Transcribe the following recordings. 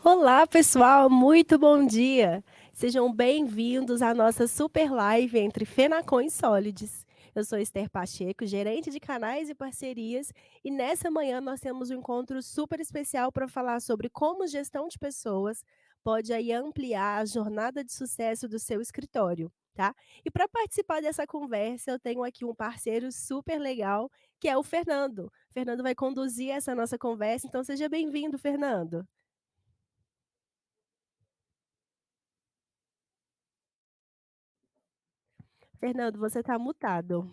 Olá, pessoal, muito bom dia. Sejam bem-vindos à nossa super live entre Fenacom e Solides. Eu sou Esther Pacheco, gerente de canais e parcerias, e nessa manhã nós temos um encontro super especial para falar sobre como gestão de pessoas pode aí ampliar a jornada de sucesso do seu escritório, tá? E para participar dessa conversa, eu tenho aqui um parceiro super legal, que é o Fernando. O Fernando vai conduzir essa nossa conversa, então seja bem-vindo, Fernando. Fernando, você está mutado.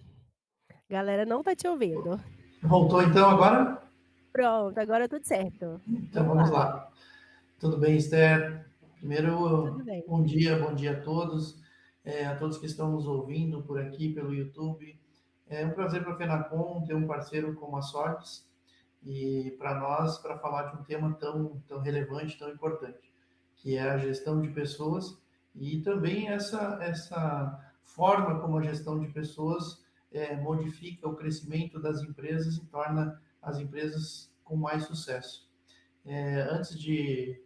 Galera não tá te ouvindo. Voltou então agora? Pronto, agora tudo certo. Então Vamos vamos lá. lá. Tudo bem, Esther? Tudo Primeiro, bem. bom dia a todos, a todos que estão nos ouvindo por aqui pelo YouTube. É um prazer para a Fenacom ter um parceiro como a Sortes e para nós, para falar de um tema tão relevante, tão importante, que é a gestão de pessoas e também essa forma como a gestão de pessoas modifica o crescimento das empresas e torna as empresas com mais sucesso. Antes de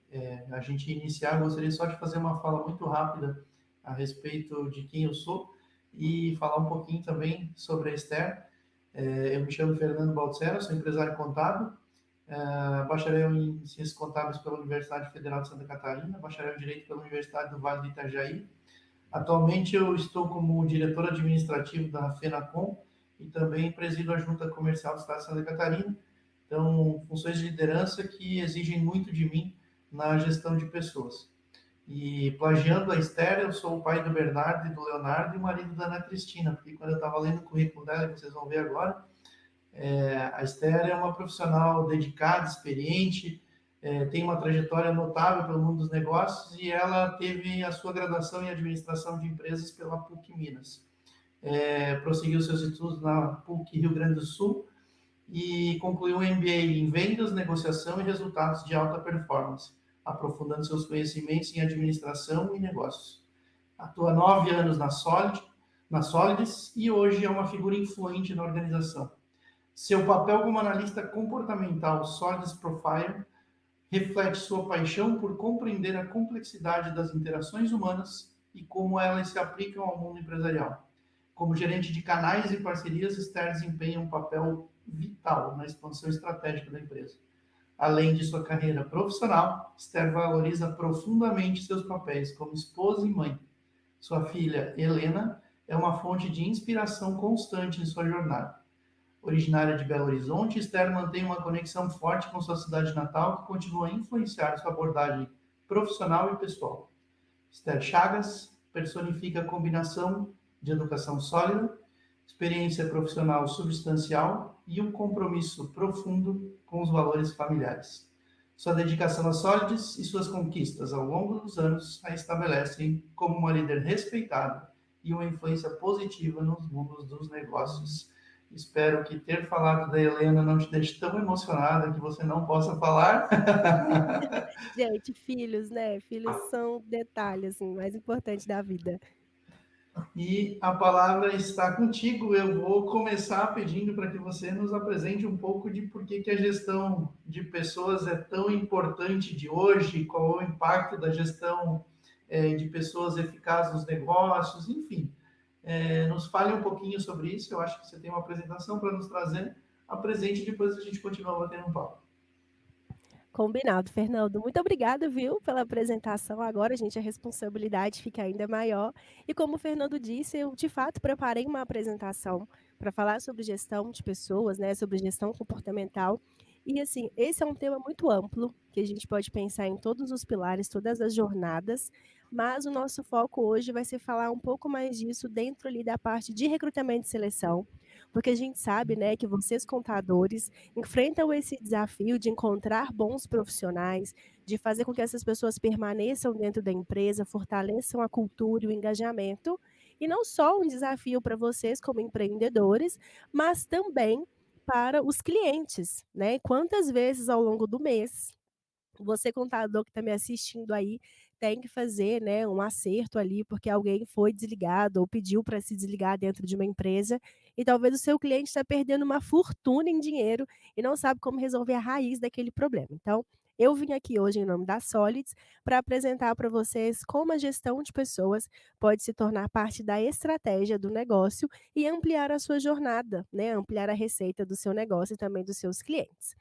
a gente iniciar, gostaria só de fazer uma fala muito rápida a respeito de quem eu sou e falar um pouquinho também sobre a Esther. Eu me chamo Fernando Baltzera, sou empresário contábil, bacharel em Ciências Contábeis pela Universidade Federal de Santa Catarina, bacharel em Direito pela Universidade do Vale do Itajaí. Atualmente eu estou como diretor administrativo da Fenacom e também presido a Junta Comercial do Estado de Santa Catarina. Então, funções de liderança que exigem muito de mim na gestão de pessoas. E plagiando a Esther, eu sou o pai do Bernardo e do Leonardo e o marido da Ana Cristina, porque quando eu estava lendo o currículo dela, que vocês vão ver agora, a Esther é uma profissional dedicada, experiente, tem uma trajetória notável pelo mundo dos negócios e ela teve a sua graduação em administração de empresas pela PUC Minas. Prosseguiu seus estudos na PUC Rio Grande do Sul e concluiu um MBA em vendas, negociação e resultados de alta performance, aprofundando seus conhecimentos em administração e negócios. Atua há 9 anos na Solids e hoje é uma figura influente na organização. Seu papel como analista comportamental Solids Profile reflete sua paixão por compreender a complexidade das interações humanas e como elas se aplicam ao mundo empresarial. Como gerente de canais e parcerias, Esther desempenha um papel vital na expansão estratégica da empresa. Além de sua carreira profissional, Esther valoriza profundamente seus papéis como esposa e mãe. Sua filha, Helena, é uma fonte de inspiração constante em sua jornada. Originária de Belo Horizonte, Esther mantém uma conexão forte com sua cidade natal, que continua a influenciar sua abordagem profissional e pessoal. Esther Chagas personifica a combinação de educação sólida, experiência profissional substancial e um compromisso profundo com os valores familiares. Sua dedicação às Solides e suas conquistas ao longo dos anos a estabelecem como uma líder respeitada e uma influência positiva nos mundos dos negócios. Espero que ter falado da Helena não te deixe tão emocionada que você não possa falar. Gente, filhos, né? Filhos são detalhes, assim, mais importante da vida. E a palavra está contigo. Eu vou começar pedindo para que você nos apresente um pouco de por que a gestão de pessoas é tão importante de hoje, qual é o impacto da gestão de pessoas eficaz nos negócios, enfim. Nos fale um pouquinho sobre isso. Eu acho que você tem uma apresentação para nos trazer. Apresente e depois a gente continua batendo um papo. Combinado, Fernando. Muito obrigada, viu, pela apresentação. Agora, gente, a responsabilidade fica ainda maior. E como o Fernando disse, eu de fato preparei uma apresentação para falar sobre gestão de pessoas, né, sobre gestão comportamental. E assim, esse é um tema muito amplo, que a gente pode pensar em todos os pilares, todas as jornadas, mas o nosso foco hoje vai ser falar um pouco mais disso dentro ali da parte de recrutamento e seleção, porque a gente sabe, né, que vocês contadores enfrentam esse desafio de encontrar bons profissionais, de fazer com que essas pessoas permaneçam dentro da empresa, fortaleçam a cultura e o engajamento, e não só um desafio para vocês como empreendedores, mas também para os clientes, né? Quantas vezes ao longo do mês você, contador que está me assistindo aí, tem que fazer, né, um acerto ali, porque alguém foi desligado ou pediu para se desligar dentro de uma empresa, e talvez o seu cliente está perdendo uma fortuna em dinheiro e não sabe como resolver a raiz daquele problema. Então, eu vim aqui hoje em nome da Solids para apresentar para vocês como a gestão de pessoas pode se tornar parte da estratégia do negócio e ampliar a sua jornada, né, ampliar a receita do seu negócio e também dos seus clientes.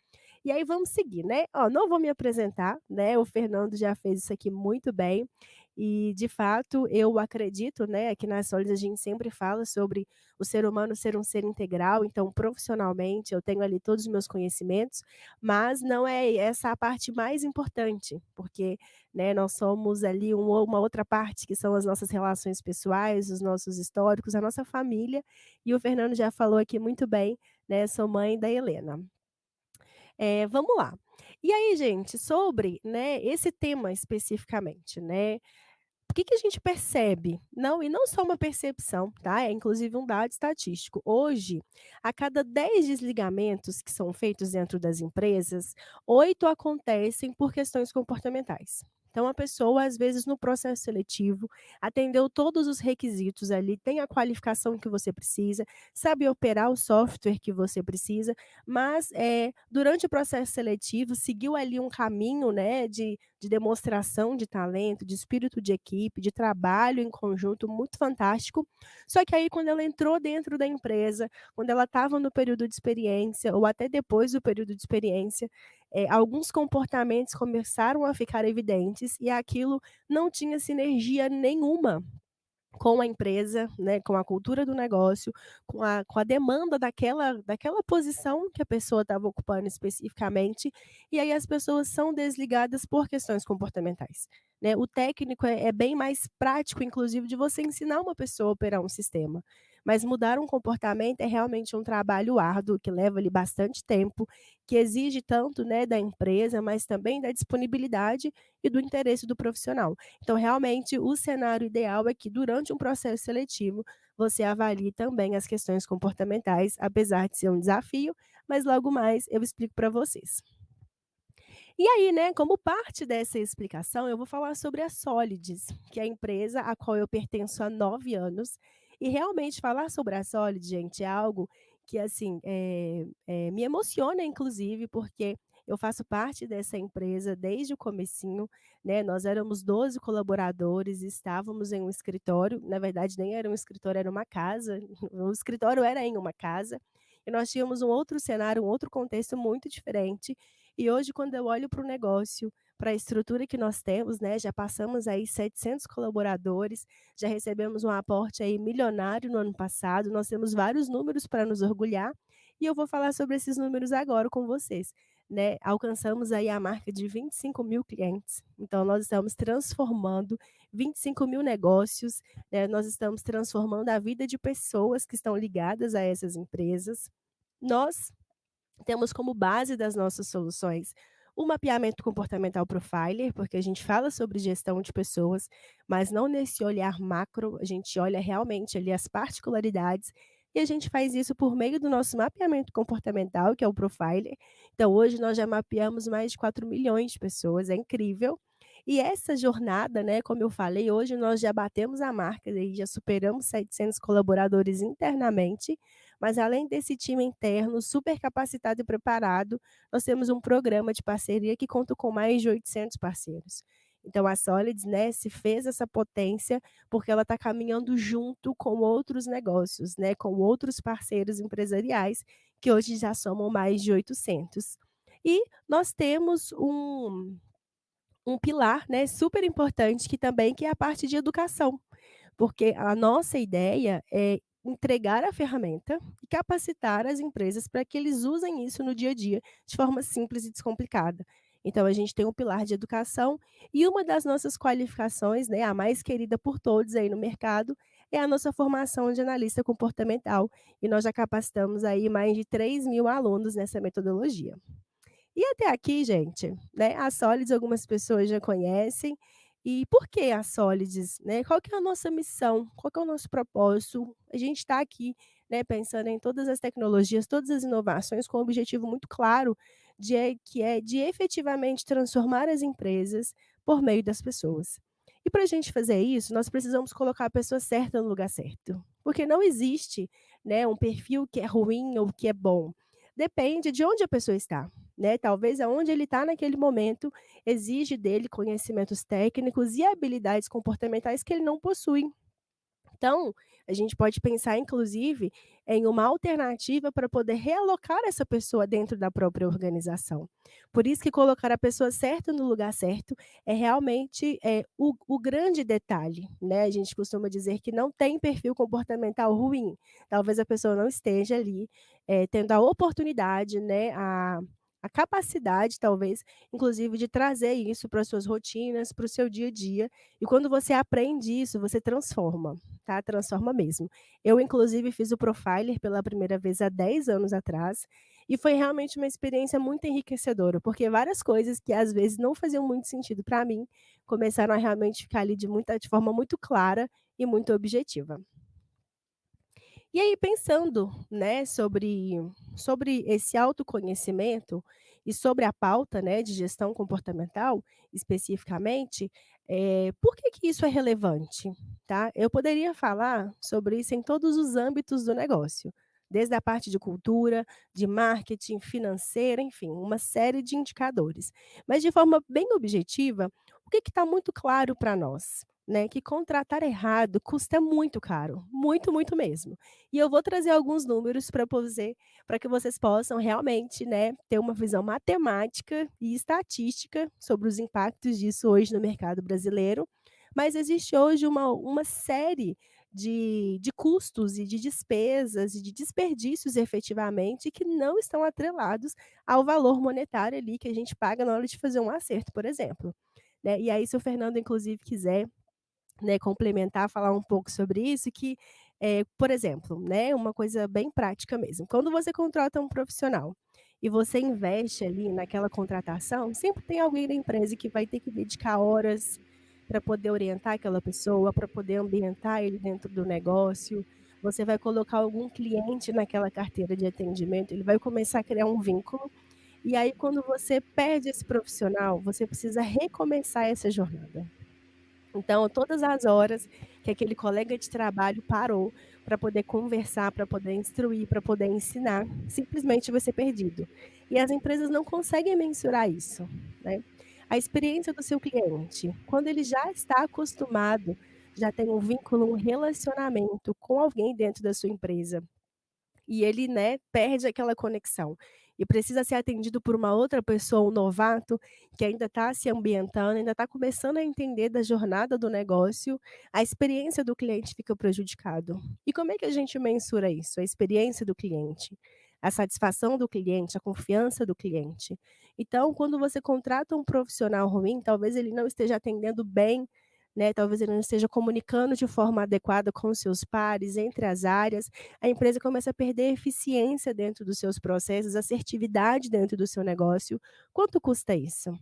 E aí vamos seguir, né. Ó, não vou me apresentar, né, o Fernando já fez isso aqui muito bem, e de fato eu acredito, né, que na Solids a gente sempre fala sobre o ser humano ser um ser integral, então profissionalmente eu tenho ali todos os meus conhecimentos, mas não é essa a parte mais importante, porque, né, nós somos ali uma outra parte que são as nossas relações pessoais, os nossos históricos, a nossa família, e o Fernando já falou aqui muito bem, né, sou mãe da Helena. Vamos lá. E aí, gente, sobre, né, esse tema especificamente, né, o que que a gente percebe? Não, e não só uma percepção, tá, é inclusive um dado estatístico. Hoje, a cada 10 desligamentos que são feitos dentro das empresas, 8 acontecem por questões comportamentais. Então a pessoa, às vezes, no processo seletivo, atendeu todos os requisitos ali, tem a qualificação que você precisa, sabe operar o software que você precisa, mas, durante o processo seletivo seguiu ali um caminho, né, de demonstração de talento, de espírito de equipe, de trabalho em conjunto muito fantástico. Só que aí quando ela entrou dentro da empresa, quando ela estava no período de experiência ou até depois do período de experiência, alguns comportamentos começaram a ficar evidentes e aquilo não tinha sinergia nenhuma com a empresa, né, com a cultura do negócio, com a demanda daquela posição que a pessoa estava ocupando especificamente, e aí as pessoas são desligadas por questões comportamentais, né. O técnico é bem mais prático, inclusive, de você ensinar uma pessoa a operar um sistema, mas mudar um comportamento é realmente um trabalho árduo, que leva ali bastante tempo, que exige tanto, né, da empresa, mas também da disponibilidade e do interesse do profissional. Então, realmente, o cenário ideal é que, durante um processo seletivo, você avalie também as questões comportamentais, apesar de ser um desafio, mas logo mais eu explico para vocês. E aí, né, como parte dessa explicação, eu vou falar sobre a Solids, que é a empresa a qual eu pertenço há 9 anos. E realmente falar sobre a Solids, gente, é algo que, assim, me emociona, inclusive, porque eu faço parte dessa empresa desde o comecinho, né, nós éramos 12 colaboradores, estávamos em um escritório, na verdade nem era um escritório, era uma casa, o escritório era em uma casa, e nós tínhamos um outro cenário, um outro contexto muito diferente, e hoje quando eu olho para o negócio, para a estrutura que nós temos, né, já passamos aí 700 colaboradores, já recebemos um aporte aí milionário no ano passado, nós temos vários números para nos orgulhar, e eu vou falar sobre esses números agora com vocês, né. Alcançamos aí a marca de 25.000 clientes, então nós estamos transformando 25.000 negócios, nós estamos transformando a vida de pessoas que estão ligadas a essas empresas. Nós temos como base das nossas soluções o mapeamento comportamental profiler, porque a gente fala sobre gestão de pessoas, mas não nesse olhar macro, a gente olha realmente ali as particularidades, e a gente faz isso por meio do nosso mapeamento comportamental, que é o profiler. Então hoje nós já mapeamos mais de 4 milhões de pessoas, é incrível. E essa jornada, né, como eu falei, hoje nós já batemos a marca, e já superamos 700 colaboradores internamente, mas além desse time interno super capacitado e preparado, nós temos um programa de parceria que conta com mais de 800 parceiros. Então a Solids, né, se fez essa potência, porque ela está caminhando junto com outros negócios, né, com outros parceiros empresariais, que hoje já somam mais de 800. E nós temos um pilar, né, super importante que é a parte de educação. Porque a nossa ideia é entregar a ferramenta e capacitar as empresas para que eles usem isso no dia a dia, de forma simples e descomplicada. Então a gente tem um pilar de educação e uma das nossas qualificações, né, a mais querida por todos aí no mercado, é a nossa formação de analista comportamental, e nós já capacitamos aí mais de 3.000 alunos nessa metodologia. E até aqui, gente, né, a Solids algumas pessoas já conhecem. E por que a Solids, né? Qual que é a nossa missão? Qual que é o nosso propósito? A gente está aqui, né, pensando em todas as tecnologias, todas as inovações com um objetivo muito claro que é de efetivamente transformar as empresas por meio das pessoas. E para a gente fazer isso, nós precisamos colocar a pessoa certa no lugar certo, porque não existe, né, um perfil que é ruim ou que é bom. Depende de onde a pessoa está. né, talvez aonde ele está naquele momento exige dele conhecimentos técnicos e habilidades comportamentais que ele não possui. Então, a gente pode pensar inclusive em uma alternativa para poder realocar essa pessoa dentro da própria organização. Por isso que colocar a pessoa certa no lugar certo é realmente, o grande detalhe, né. A gente costuma dizer que não tem perfil comportamental ruim, talvez a pessoa não esteja ali, tendo a oportunidade, né, a capacidade talvez, inclusive de trazer isso para as suas rotinas, para o seu dia a dia, e quando você aprende isso, você transforma. Tá, transforma mesmo. Eu inclusive fiz o Profiler pela primeira vez há 10 anos atrás, e foi realmente uma experiência muito enriquecedora, porque várias coisas que às vezes não faziam muito sentido para mim, começaram a realmente ficar ali de forma muito clara e muito objetiva. E aí pensando, né, sobre esse autoconhecimento e sobre a pauta, né, de gestão comportamental, especificamente, por que que isso é relevante, tá? Eu poderia falar sobre isso em todos os âmbitos do negócio, desde a parte de cultura, de marketing, financeira, enfim, uma série de indicadores. Mas de forma bem objetiva, o que está muito claro para nós, né, que contratar errado custa muito caro, muito, muito mesmo. E eu vou trazer alguns números para que vocês possam realmente, né, ter uma visão matemática e estatística sobre os impactos disso hoje no mercado brasileiro. Mas existe hoje uma série de custos e de despesas e de desperdícios efetivamente que não estão atrelados ao valor monetário ali que a gente paga na hora de fazer um acerto, por exemplo, né. E aí se o Fernando inclusive quiser, né, complementar, falar um pouco sobre isso, que, por exemplo, né, uma coisa bem prática mesmo, quando você contrata um profissional e você investe ali naquela contratação, sempre tem alguém da empresa que vai ter que dedicar horas para poder orientar aquela pessoa, para poder ambientar ele dentro do negócio. Você vai colocar algum cliente naquela carteira de atendimento, ele vai começar a criar um vínculo, e aí quando você perde esse profissional, você precisa recomeçar essa jornada. Então, todas as horas que aquele colega de trabalho parou para poder conversar, para poder instruir, para poder ensinar, simplesmente vai ser perdido. E as empresas não conseguem mensurar isso, né. A experiência do seu cliente, quando ele já está acostumado, já tem um vínculo, um relacionamento com alguém dentro da sua empresa, e ele, né, perde aquela conexão e precisa ser atendido por uma outra pessoa, um novato, que ainda está se ambientando, ainda está começando a entender da jornada do negócio, a experiência do cliente fica prejudicado. E como é que a gente mensura isso? A experiência do cliente, a satisfação do cliente, a confiança do cliente. Então, quando você contrata um profissional ruim, talvez ele não esteja atendendo bem, né, talvez ele não esteja comunicando de forma adequada com os seus pares, entre as áreas, a empresa começa a perder eficiência dentro dos seus processos, assertividade dentro do seu negócio. Quanto custa isso?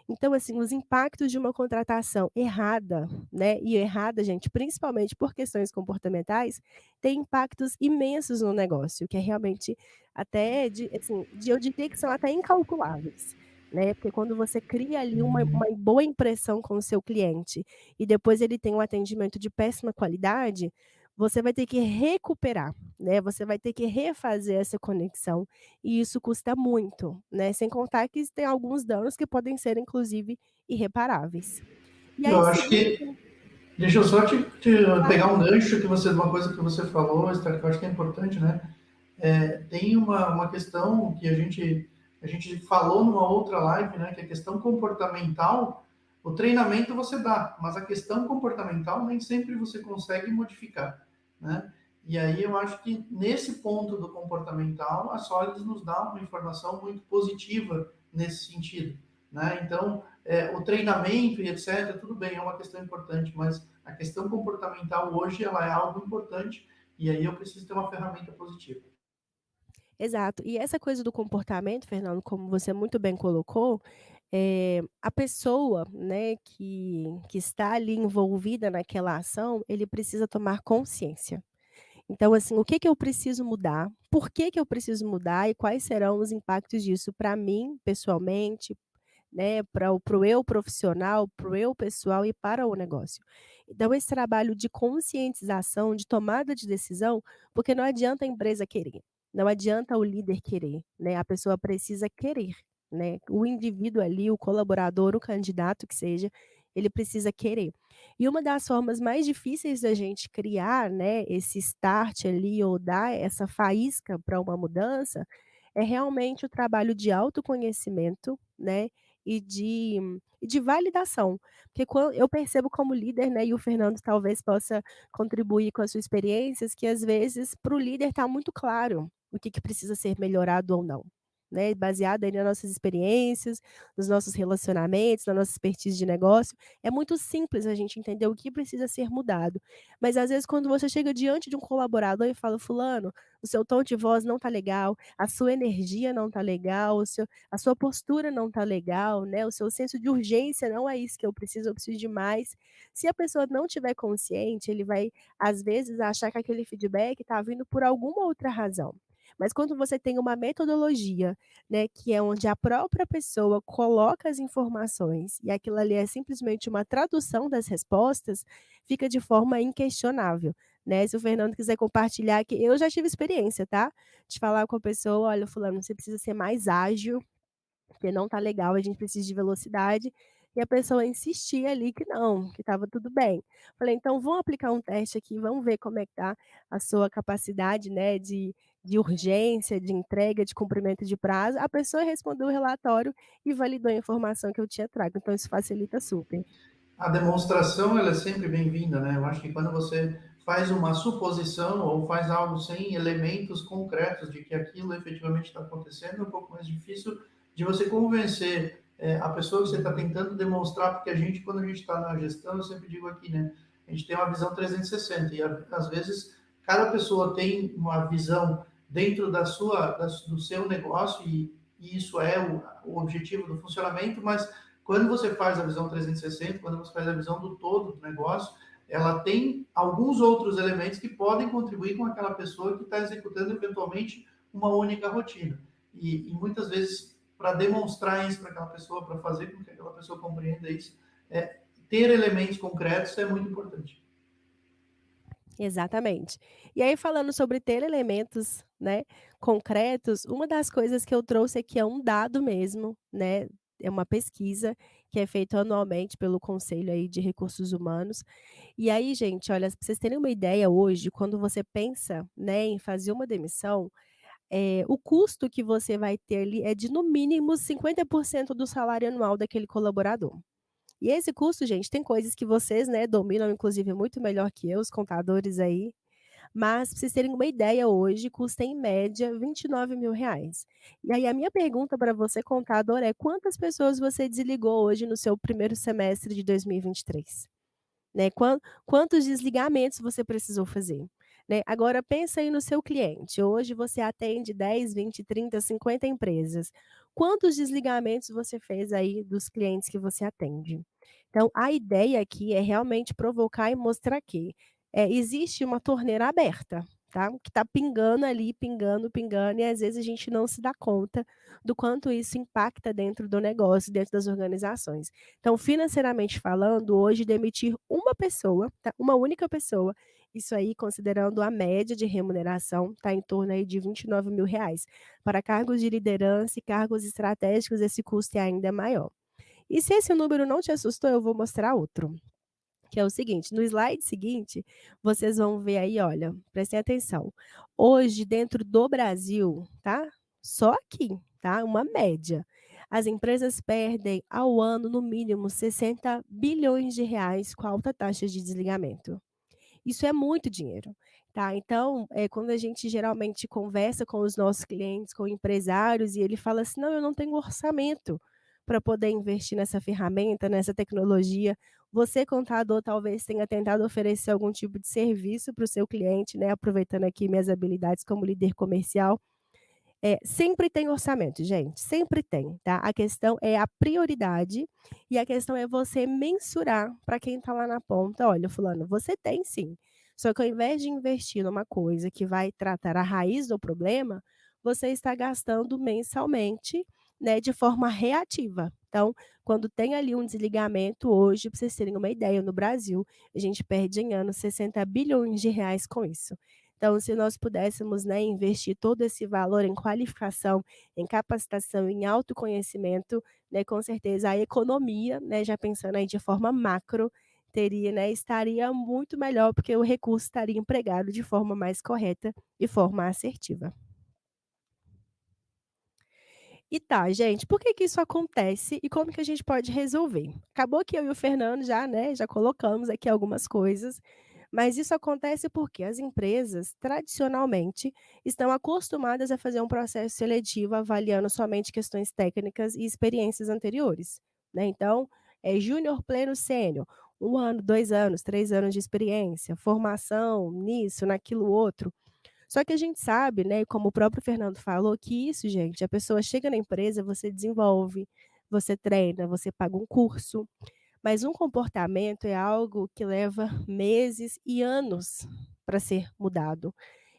Então, assim, os impactos de uma contratação errada, né, e errada, gente, principalmente por questões comportamentais, tem impactos imensos no negócio, que é realmente até eu diria que são até incalculáveis, né, porque quando você cria ali uma Uhum. boa impressão com o seu cliente, e depois ele tem um atendimento de péssima qualidade, você vai ter que recuperar, né, você vai ter que refazer essa conexão, e isso custa muito, né, sem contar que tem alguns danos que podem ser inclusive irreparáveis. E Eu aí acho seguindo que deixa eu só te claro, pegar um gancho que você, uma coisa que você falou, Esther, que eu acho que é importante, né? Tem uma questão que a gente falou numa outra live, né? Que é a questão comportamental, o treinamento você dá, mas a questão comportamental nem sempre você consegue modificar, né? E aí eu acho que nesse ponto do comportamental, a Solids nos dá uma informação muito positiva nesse sentido, né? Então, o treinamento e etc, tudo bem, é uma questão importante, mas a questão comportamental hoje ela é algo importante e aí eu preciso ter uma ferramenta positiva. exato. E essa coisa do comportamento, Fernando, como você muito bem colocou, a pessoa, né, que está ali envolvida naquela ação, ele precisa tomar consciência. Então, assim, o que que eu preciso mudar? Por que que eu preciso mudar e quais serão os impactos disso para mim, pessoalmente, né, para o eu profissional, para o eu pessoal e para o negócio. Então esse trabalho de conscientização, de tomada de decisão, porque não adianta a empresa querer, não adianta o líder querer, né, a pessoa precisa querer. né, o indivíduo ali, o colaborador, o candidato que seja, ele precisa querer. E uma das formas mais difíceis da gente criar, né, esse start ali ou dar essa faísca para uma mudança, é realmente o trabalho de autoconhecimento, né, e de validação. Porque eu percebo como líder, né, e o Fernando talvez possa contribuir com as suas experiências, que às vezes para o líder está muito claro o que precisa ser melhorado ou não, né, baseado aí nas nossas experiências, nos nossos relacionamentos, na nossa expertise de negócio, é muito simples a gente entender o que precisa ser mudado. Mas às vezes quando você chega diante de um colaborador e fala: "Fulano, o seu tom de voz não está legal, a sua energia não está legal, a sua postura não está legal, né, o seu senso de urgência não é isso que eu preciso de mais". Se a pessoa não tiver consciente, ele vai, às vezes, achar que aquele feedback está vindo por alguma outra razão. Mas quando você tem uma metodologia, né, que é onde a própria pessoa coloca as informações e aquilo ali é simplesmente uma tradução das respostas, fica de forma inquestionável, né. Se o Fernando quiser compartilhar que eu já tive experiência, tá, de falar com a pessoa: "Olha, fulano, você precisa ser mais ágil, porque não tá legal, a gente precisa de velocidade", e a pessoa insistia ali que não, que estava tudo bem. Falei: "Então vamos aplicar um teste aqui, vamos ver como é que tá a sua capacidade, né, de urgência, de entrega, de cumprimento de prazo". A pessoa respondeu o relatório e validou a informação que eu tinha trago, então isso facilita super. A demonstração ela é sempre bem-vinda, né? Eu acho que quando você faz uma suposição ou faz algo sem elementos concretos de que aquilo efetivamente está acontecendo, é um pouco mais difícil de você convencer a pessoa que você está tentando demonstrar, porque a gente, quando a gente está na gestão, eu sempre digo aqui, né? A gente tem uma visão 360 e às vezes cada pessoa tem uma visão dentro do seu negócio e isso é o objetivo do funcionamento, mas quando você faz a visão 360, quando você faz a visão do todo do negócio, ela tem alguns outros elementos que podem contribuir com aquela pessoa que está executando eventualmente uma única rotina. E muitas vezes, para demonstrar isso para aquela pessoa, para fazer com que aquela pessoa compreenda isso, ter elementos concretos é muito importante. Exatamente. E aí falando sobre ter elementos, né, concretos, uma das coisas que eu trouxe aqui é um dado mesmo, né, é uma pesquisa que é feita anualmente pelo Conselho aí de Recursos Humanos. E aí, gente, olha, pra vocês terem uma ideia hoje, quando você pensa, né, em fazer uma demissão, o custo que você vai ter ali é de no mínimo 50% do salário anual daquele colaborador. E esse custo, gente, tem coisas que vocês, né, dominam inclusive muito melhor que eu, os contadores aí, mas pra vocês terem uma ideia hoje, custa em média R$ 29.000. E aí a minha pergunta para você contador é: quantas pessoas você desligou hoje no seu primeiro semestre de 2023? Né, quantos desligamentos você precisou fazer, né. Agora pensa aí no seu cliente, hoje você atende 10, 20, 30, 50 empresas. Quantos desligamentos você fez aí dos clientes que você atende? Então a ideia aqui é realmente provocar e mostrar que, existe uma torneira aberta, tá, que está pingando ali, pingando, pingando, e às vezes a gente não se dá conta do quanto isso impacta dentro do negócio, dentro das organizações. Então, financeiramente falando, hoje demitir uma pessoa, tá, uma única pessoa, isso aí considerando a média de remuneração, está em torno aí de R$ 29.000. Para cargos de liderança e cargos estratégicos, esse custo é ainda maior. E se esse número não te assustou, eu vou mostrar outro, que é o seguinte, no slide seguinte, vocês vão ver aí, olha, prestem atenção. Hoje, dentro do Brasil, tá? Só aqui, tá? Uma média. As empresas perdem ao ano, no mínimo, R$ 60 bilhões com alta taxa de desligamento. Isso é muito dinheiro, tá. Então, quando a gente geralmente conversa com os nossos clientes, com empresários, e ele fala assim: "Não, eu não tenho orçamento para poder investir nessa ferramenta, nessa tecnologia". Você, contador, talvez tenha tentado oferecer algum tipo de serviço para o seu cliente, né, aproveitando aqui minhas habilidades como líder comercial. Sempre tem orçamento, gente, sempre tem, tá. A questão é a prioridade e a questão é você mensurar para quem está lá na ponta: "Olha, fulano, você tem sim, só que ao invés de investir numa coisa que vai tratar a raiz do problema, você está gastando mensalmente, né, de forma reativa". Então, quando tem ali um desligamento hoje, para vocês terem uma ideia, no Brasil, a gente perde em ano R$ 60 bilhões com isso. Então, se nós pudéssemos, né, investir todo esse valor em qualificação, em capacitação, em autoconhecimento, né, com certeza a economia, né, já pensando aí de forma macro, teria, né, estaria muito melhor, porque o recurso estaria empregado de forma mais correta e forma assertiva. E tá, gente, por que que isso acontece e como que a gente pode resolver? Acabou que eu e o Fernando já, né, já colocamos aqui algumas coisas, mas isso acontece porque as empresas, tradicionalmente, estão acostumadas a fazer um processo seletivo avaliando somente questões técnicas e experiências anteriores, né. Então, é júnior, pleno, sênior, 1 ano, 2 anos, 3 anos de experiência, formação nisso, naquilo outro. Só que a gente sabe, né, como o próprio Fernando falou, que isso, gente, a pessoa chega na empresa, você desenvolve, você treina, você paga um curso, mas um comportamento é algo que leva meses e anos para ser mudado.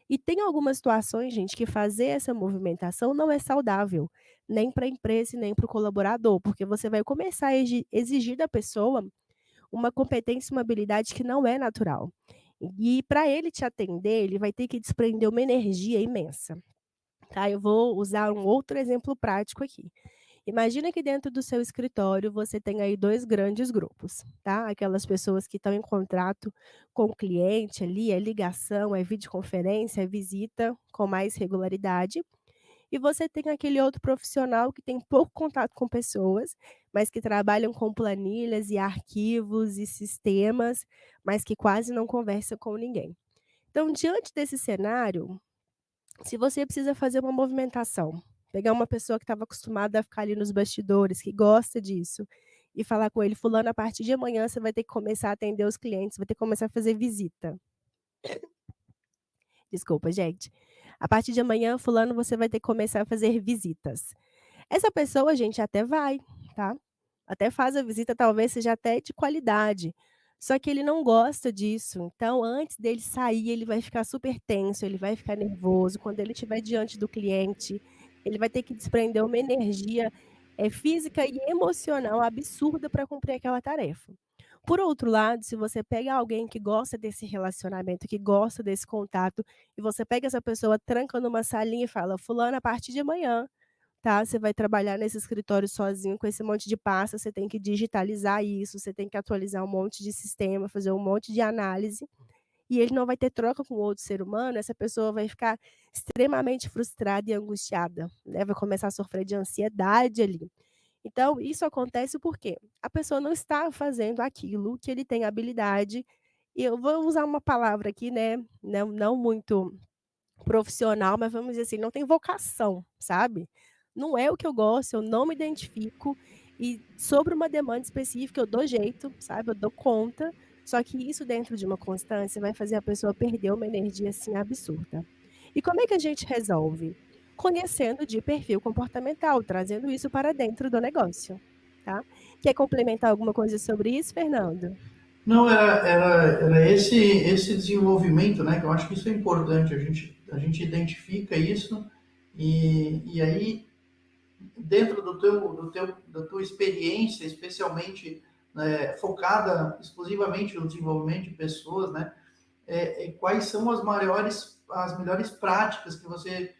E tem algumas situações, gente, que fazer essa movimentação não é saudável, nem para a empresa e nem para o colaborador, porque você vai começar a exigir da pessoa uma competência, uma habilidade que não é natural. E para ele te atender, ele vai ter que desprender uma energia imensa, tá. Eu vou usar um outro exemplo prático aqui. Imagina que dentro do seu escritório você tem aí 2 grandes grupos, tá. Aquelas pessoas que estão em contrato com o cliente ali, é ligação, é videoconferência, é visita com mais regularidade, e você tem aquele outro profissional que tem pouco contato com pessoas, mas que trabalham com planilhas e arquivos e sistemas, mas que quase não conversa com ninguém. Então, diante desse cenário, se você precisa fazer uma movimentação, pegar uma pessoa que estava acostumada a ficar ali nos bastidores, que gosta disso, e falar com ele: "Fulano, a partir de amanhã você vai ter que começar a atender os clientes, vai ter que começar a fazer visita". Desculpa, gente. "A partir de amanhã, fulano, você vai ter que começar a fazer visitas". Essa pessoa, gente, até vai, tá, até faz a visita, talvez seja até de qualidade, só que ele não gosta disso, então antes dele sair, ele vai ficar super tenso, ele vai ficar nervoso, quando ele estiver diante do cliente, ele vai ter que desprender uma energia, física e emocional absurda para cumprir aquela tarefa. Por outro lado, se você pega alguém que gosta desse relacionamento, que gosta desse contato, e você pega essa pessoa, tranca numa salinha e fala: "Fulana, a partir de amanhã, tá, você vai trabalhar nesse escritório sozinho com esse monte de pasta, você tem que digitalizar isso, você tem que atualizar um monte de sistema, fazer um monte de análise", e ele não vai ter troca com outro ser humano, essa pessoa vai ficar extremamente frustrada e angustiada, né, vai começar a sofrer de ansiedade ali. Então, isso acontece porque a pessoa não está fazendo aquilo que ele tem habilidade, e eu vou usar uma palavra aqui, né, não muito profissional, mas vamos dizer assim, não tem vocação, sabe. Não é o que eu gosto, eu não me identifico, e sobre uma demanda específica eu dou jeito, sabe, eu dou conta, só que isso dentro de uma constância vai fazer a pessoa perder uma energia, assim, absurda. E como é que a gente resolve? Conhecendo de perfil comportamental, trazendo isso para dentro do negócio, tá. Quer complementar alguma coisa sobre isso, Fernando? Não, era esse desenvolvimento, né? Que eu acho que isso é importante. A gente identifica isso e aí dentro da tua experiência, especialmente focada exclusivamente no desenvolvimento de pessoas, né? Quais são as melhores práticas que você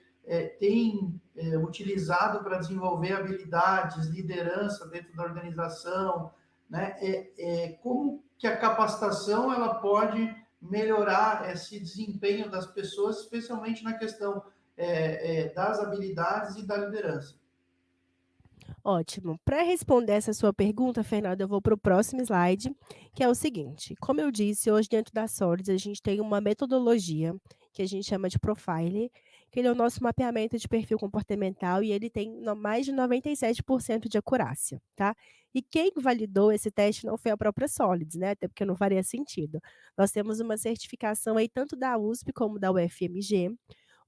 tem utilizado para desenvolver habilidades, liderança dentro da organização, né? Como que a capacitação ela pode melhorar esse desempenho das pessoas, especialmente na questão das habilidades e da liderança. Ótimo. Para responder essa sua pergunta, Fernanda, eu vou para o próximo slide, que é o seguinte: como eu disse, hoje dentro da Solids a gente tem uma metodologia que a gente chama de Profile, que ele é o nosso mapeamento de perfil comportamental e ele tem mais de 97% de acurácia, tá? E quem validou esse teste não foi a própria Solids, né? Até porque não faria sentido. Nós temos uma certificação aí tanto da USP como da UFMG,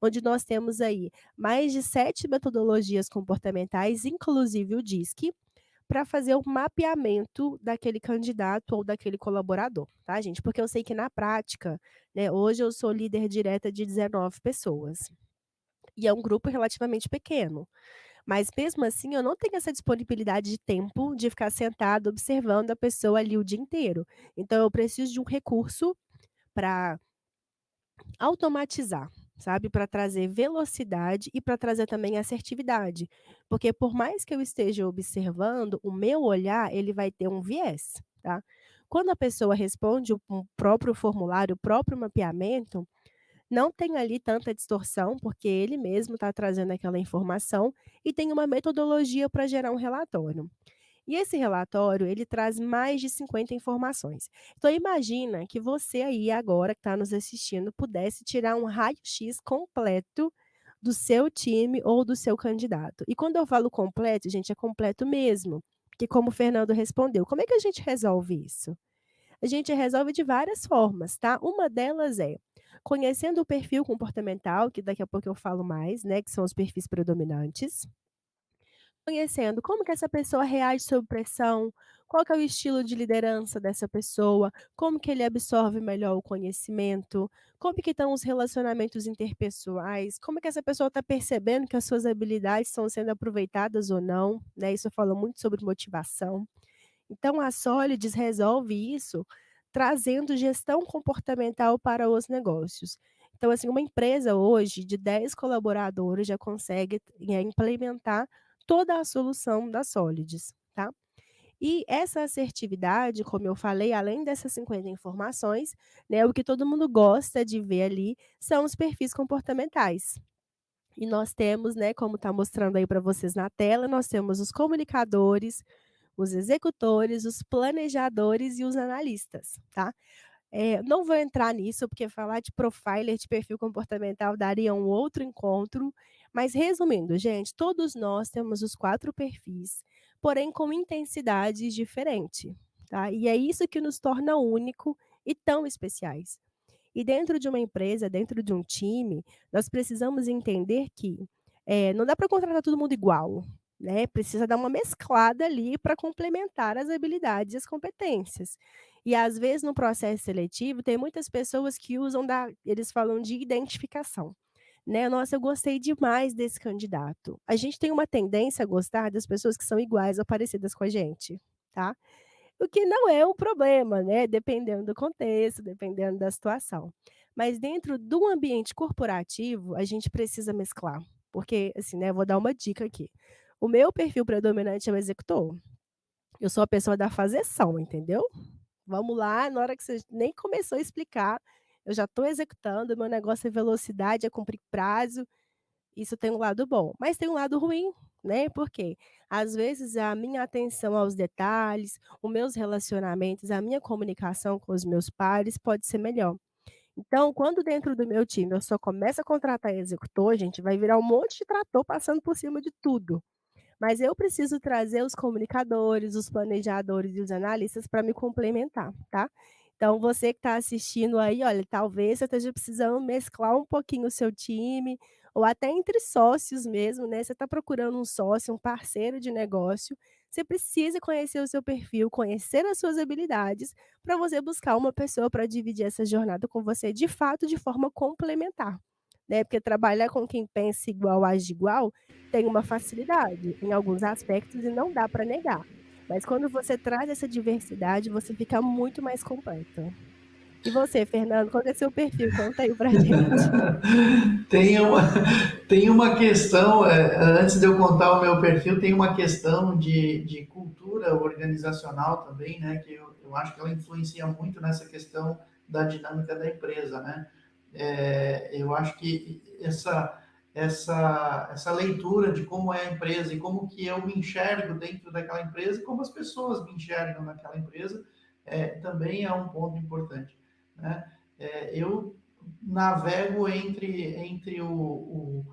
onde nós temos aí mais de 7 metodologias comportamentais, inclusive o DISC, para fazer o mapeamento daquele candidato ou daquele colaborador, tá, gente? Porque eu sei que na prática, né, hoje eu sou líder direta de 19 pessoas, e é um grupo relativamente pequeno, mas mesmo assim eu não tenho essa disponibilidade de tempo de ficar sentado observando a pessoa ali o dia inteiro. Então eu preciso de um recurso para automatizar, sabe, para trazer velocidade e para trazer também assertividade, porque por mais que eu esteja observando, o meu olhar ele vai ter um viés, tá. Quando a pessoa responde um próprio formulário, o próprio mapeamento, não tem ali tanta distorção, porque ele mesmo está trazendo aquela informação e tem uma metodologia para gerar um relatório. E esse relatório, ele traz mais de 50 informações. Então imagina que você aí agora que está nos assistindo, pudesse tirar um raio-x completo do seu time ou do seu candidato. E quando eu falo completo, gente, é completo mesmo, porque como o Fernando respondeu, como é que a gente resolve isso? A gente resolve de várias formas, tá? Uma delas é conhecendo o perfil comportamental, que daqui a pouco eu falo mais, né, que são os perfis predominantes. Conhecendo como que essa pessoa reage sob pressão, qual que é o estilo de liderança dessa pessoa, como que ele absorve melhor o conhecimento, como que estão os relacionamentos interpessoais, como que essa pessoa está percebendo que as suas habilidades estão sendo aproveitadas ou não, né, isso fala muito sobre motivação. Então a Solids resolve isso trazendo gestão comportamental para os negócios. Então, assim, uma empresa hoje de 10 colaboradores já consegue implementar toda a solução da Solids, tá. E essa assertividade, como eu falei, além dessas 50 informações, né, o que todo mundo gosta de ver ali são os perfis comportamentais. E nós temos, né, como está mostrando aí para vocês na tela, nós temos os comunicadores, os executores, os planejadores e os analistas, tá. Não vou entrar nisso, porque falar de profiler de perfil comportamental daria um outro encontro, mas resumindo, gente, todos nós temos os 4 perfis, porém com intensidades diferentes, tá. E é isso que nos torna único e tão especiais. E dentro de uma empresa, dentro de um time, nós precisamos entender que, não dá para contratar todo mundo igual, né, precisa dar uma mesclada ali para complementar as habilidades e as competências. E às vezes no processo seletivo tem muitas pessoas que usam eles falam de identificação, né, "Nossa, eu gostei demais desse candidato". A gente tem uma tendência a gostar das pessoas que são iguais ou parecidas com a gente, tá. O que não é um problema, né, dependendo do contexto, dependendo da situação. Mas dentro do ambiente corporativo, a gente precisa mesclar, porque, assim, né, vou dar uma dica aqui. O meu perfil predominante é o executor. Eu sou a pessoa da fazeção, entendeu? Vamos lá, na hora que você nem começou a explicar, eu já estou executando, meu negócio é velocidade, é cumprir prazo, isso tem um lado bom, mas tem um lado ruim, né, porque às vezes a minha atenção aos detalhes, os meus relacionamentos, a minha comunicação com os meus pares pode ser melhor. Então, quando dentro do meu time eu só começo a contratar executor, gente, vai virar um monte de trator passando por cima de tudo. Mas eu preciso trazer os comunicadores, os planejadores e os analistas para me complementar, tá. Então você que está assistindo aí, olha, talvez você esteja precisando mesclar um pouquinho o seu time, ou até entre sócios mesmo, né, você está procurando um sócio, um parceiro de negócio, você precisa conhecer o seu perfil, conhecer as suas habilidades, para você buscar uma pessoa para dividir essa jornada com você, de fato, de forma complementar, né, porque trabalhar com quem pensa igual, age igual, tem uma facilidade em alguns aspectos e não dá para negar. Mas quando você traz essa diversidade, você fica muito mais completa. E você, Fernando, qual que é seu perfil? Conta aí pra gente. Tem uma, tem uma questão, antes de eu contar o meu perfil, tem uma questão de cultura organizacional também, né? Que eu acho que ela influencia muito nessa questão da dinâmica da empresa, né? Eu acho que essa leitura de como é a empresa e como que eu me enxergo dentro daquela empresa e como as pessoas me enxergam naquela empresa também é um ponto importante, né? Eu navego entre o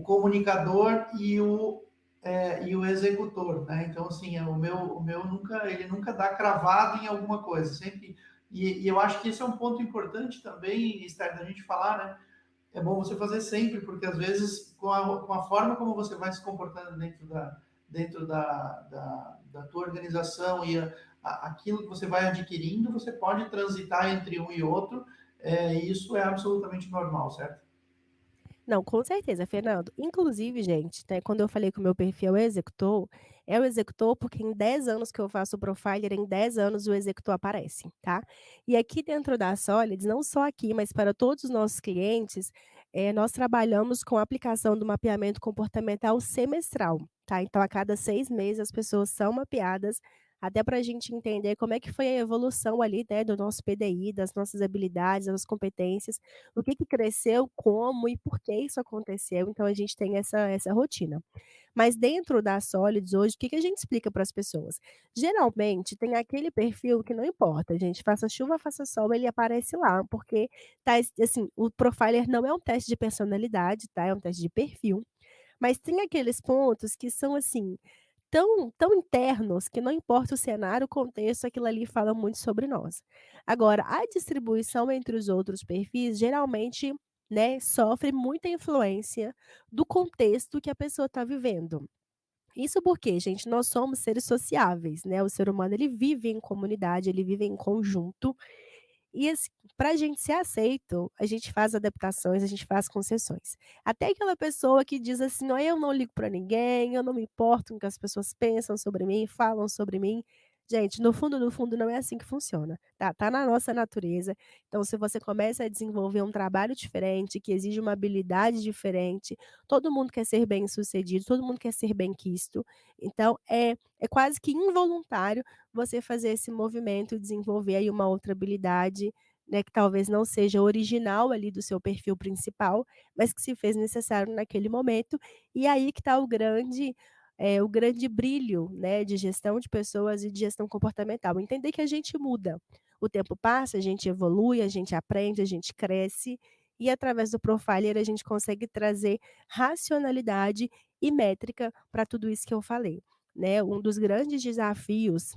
comunicador e o executor, né? Então, assim, o meu nunca, ele nunca dá cravado em alguma coisa, sempre. E eu acho que esse é um ponto importante também, Esther, da gente falar, né? É bom você fazer sempre, porque às vezes, com a forma como você vai se comportando dentro da tua organização e aquilo que você vai adquirindo, você pode transitar entre um e outro, e isso é absolutamente normal, certo? Não, com certeza, Fernando. Inclusive, gente, né, quando eu falei que o meu perfil é o executor porque em 10 anos que eu faço o profiler, em 10 anos o executor aparece, tá. E aqui dentro da Solids, não só aqui, mas para todos os nossos clientes, nós trabalhamos com a aplicação do mapeamento comportamental semestral, tá. Então a cada 6 meses as pessoas são mapeadas, até para a gente entender como é que foi a evolução ali, né, do nosso PDI, das nossas habilidades, das nossas competências, o que que cresceu, como e por que isso aconteceu, então a gente tem essa rotina. Mas dentro da Solids hoje, o que que a gente explica para as pessoas? Geralmente tem aquele perfil que não importa, gente, faça chuva, faça sol, ele aparece lá, porque tá assim, o profiler não é um teste de personalidade, tá, é um teste de perfil, mas tem aqueles pontos que são, assim, tão internos que não importa o cenário, o contexto, aquilo ali fala muito sobre nós. Agora, a distribuição entre os outros perfis geralmente, né, sofre muita influência do contexto que a pessoa está vivendo. Isso porque, gente, nós somos seres sociáveis, né, o ser humano ele vive em comunidade, ele vive em conjunto, e assim, para a gente ser aceito, a gente faz adaptações, a gente faz concessões. Até aquela pessoa que diz assim: "Ó, eu não ligo para ninguém, eu não me importo com o que as pessoas pensam sobre mim, falam sobre mim". Gente, no fundo, não é assim que funciona, tá? Tá na nossa natureza. Então, se você começa a desenvolver um trabalho diferente, que exige uma habilidade diferente, todo mundo quer ser bem-sucedido, todo mundo quer ser benquisto. Então, é quase que involuntário você fazer esse movimento, desenvolver aí uma outra habilidade, né, que talvez não seja original ali do seu perfil principal, mas que se fez necessário naquele momento, e aí que está o grande brilho, né, de gestão de pessoas e de gestão comportamental. Entender que a gente muda, o tempo passa, a gente evolui, a gente aprende, a gente cresce, e através do profiler a gente consegue trazer racionalidade e métrica para tudo isso que eu falei, né. Um dos grandes desafios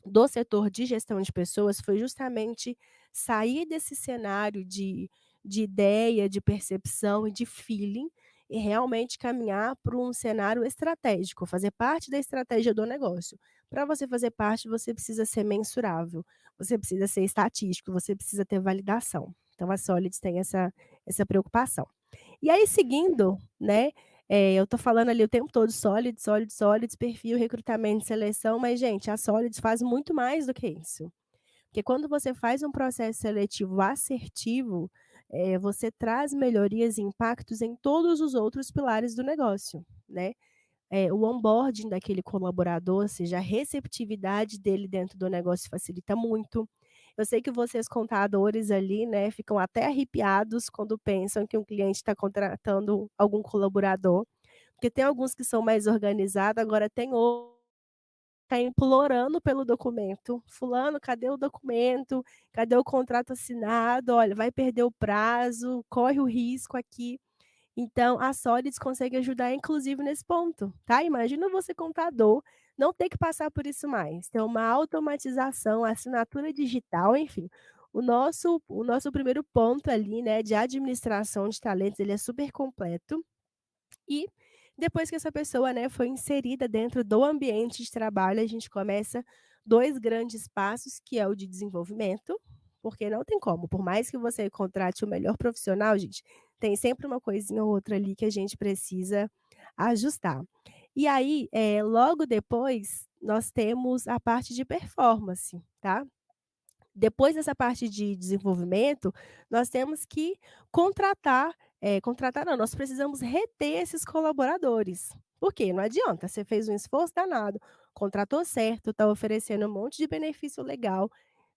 do setor de gestão de pessoas foi justamente sair desse cenário de ideia, de percepção e de feeling, e realmente caminhar para um cenário estratégico, fazer parte da estratégia do negócio. Para você fazer parte, você precisa ser mensurável, você precisa ser estatístico, você precisa ter validação. Então a Solids tem essa preocupação. E aí seguindo, né, eu tô falando ali o tempo todo Solids, Solids, Solids, perfil, recrutamento e seleção, mas gente, a Solids faz muito mais do que isso. Porque quando você faz um processo seletivo assertivo, você traz melhorias e impactos em todos os outros pilares do negócio, né. O onboarding daquele colaborador, ou seja, a receptividade dele dentro do negócio facilita muito. Eu sei que vocês contadores ali, né, ficam até arrepiados quando pensam que um cliente está contratando algum colaborador, porque tem alguns que são mais organizados, agora tem outros que tá implorando pelo documento. "Fulano, cadê o documento? Cadê o contrato assinado? Olha, vai perder o prazo, corre o risco aqui". Então, a Solids consegue ajudar inclusive nesse ponto, tá. Imagina você contador, não ter que passar por isso mais, ter uma automatização, assinatura digital, enfim. O nosso primeiro ponto ali, né, de administração de talentos, ele é super completo, e depois que essa pessoa, né, foi inserida dentro do ambiente de trabalho, a gente começa 2 grandes passos, que é o de desenvolvimento, porque não tem como, por mais que você contrate o melhor profissional, gente, tem sempre uma coisinha ou outra ali que a gente precisa ajustar. E aí, logo depois, nós temos a parte de performance, tá. Depois dessa parte de desenvolvimento, nós temos que contratar não, nós precisamos reter esses colaboradores. Por quê? Não adianta, você fez um esforço danado, contratou certo, está oferecendo um monte de benefício legal,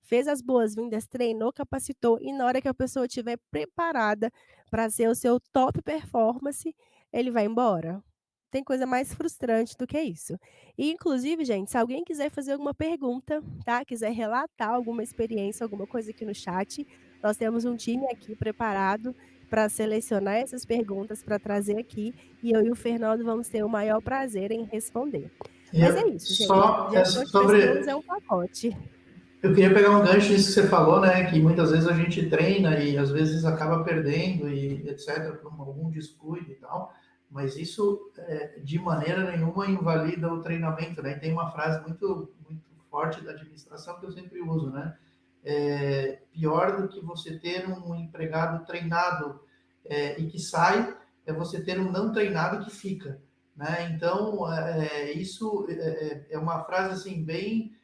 fez as boas-vindas, treinou, capacitou, e na hora que a pessoa estiver preparada para ser o seu top performance, ele vai embora. Tem coisa mais frustrante do que isso. E inclusive, gente, se alguém quiser fazer alguma pergunta, tá, quiser relatar alguma experiência, alguma coisa aqui no chat, nós temos um time aqui preparado para selecionar essas perguntas para trazer aqui, e eu e o Fernando vamos ter o maior prazer em responder. E Mas é eu, isso, gente, só é gestão de pessoas sobre. é um pacote. Eu queria pegar um gancho nisso que você falou, né? Que muitas vezes a gente treina e às vezes acaba perdendo e etc. por algum descuido e tal. Mas isso de maneira nenhuma invalida o treinamento, né? E tem uma frase muito forte da administração que eu sempre uso, né? Pior do que você ter um empregado treinado e que sai, é você ter um não treinado que fica. Né? Então, isso é uma frase assim, bem,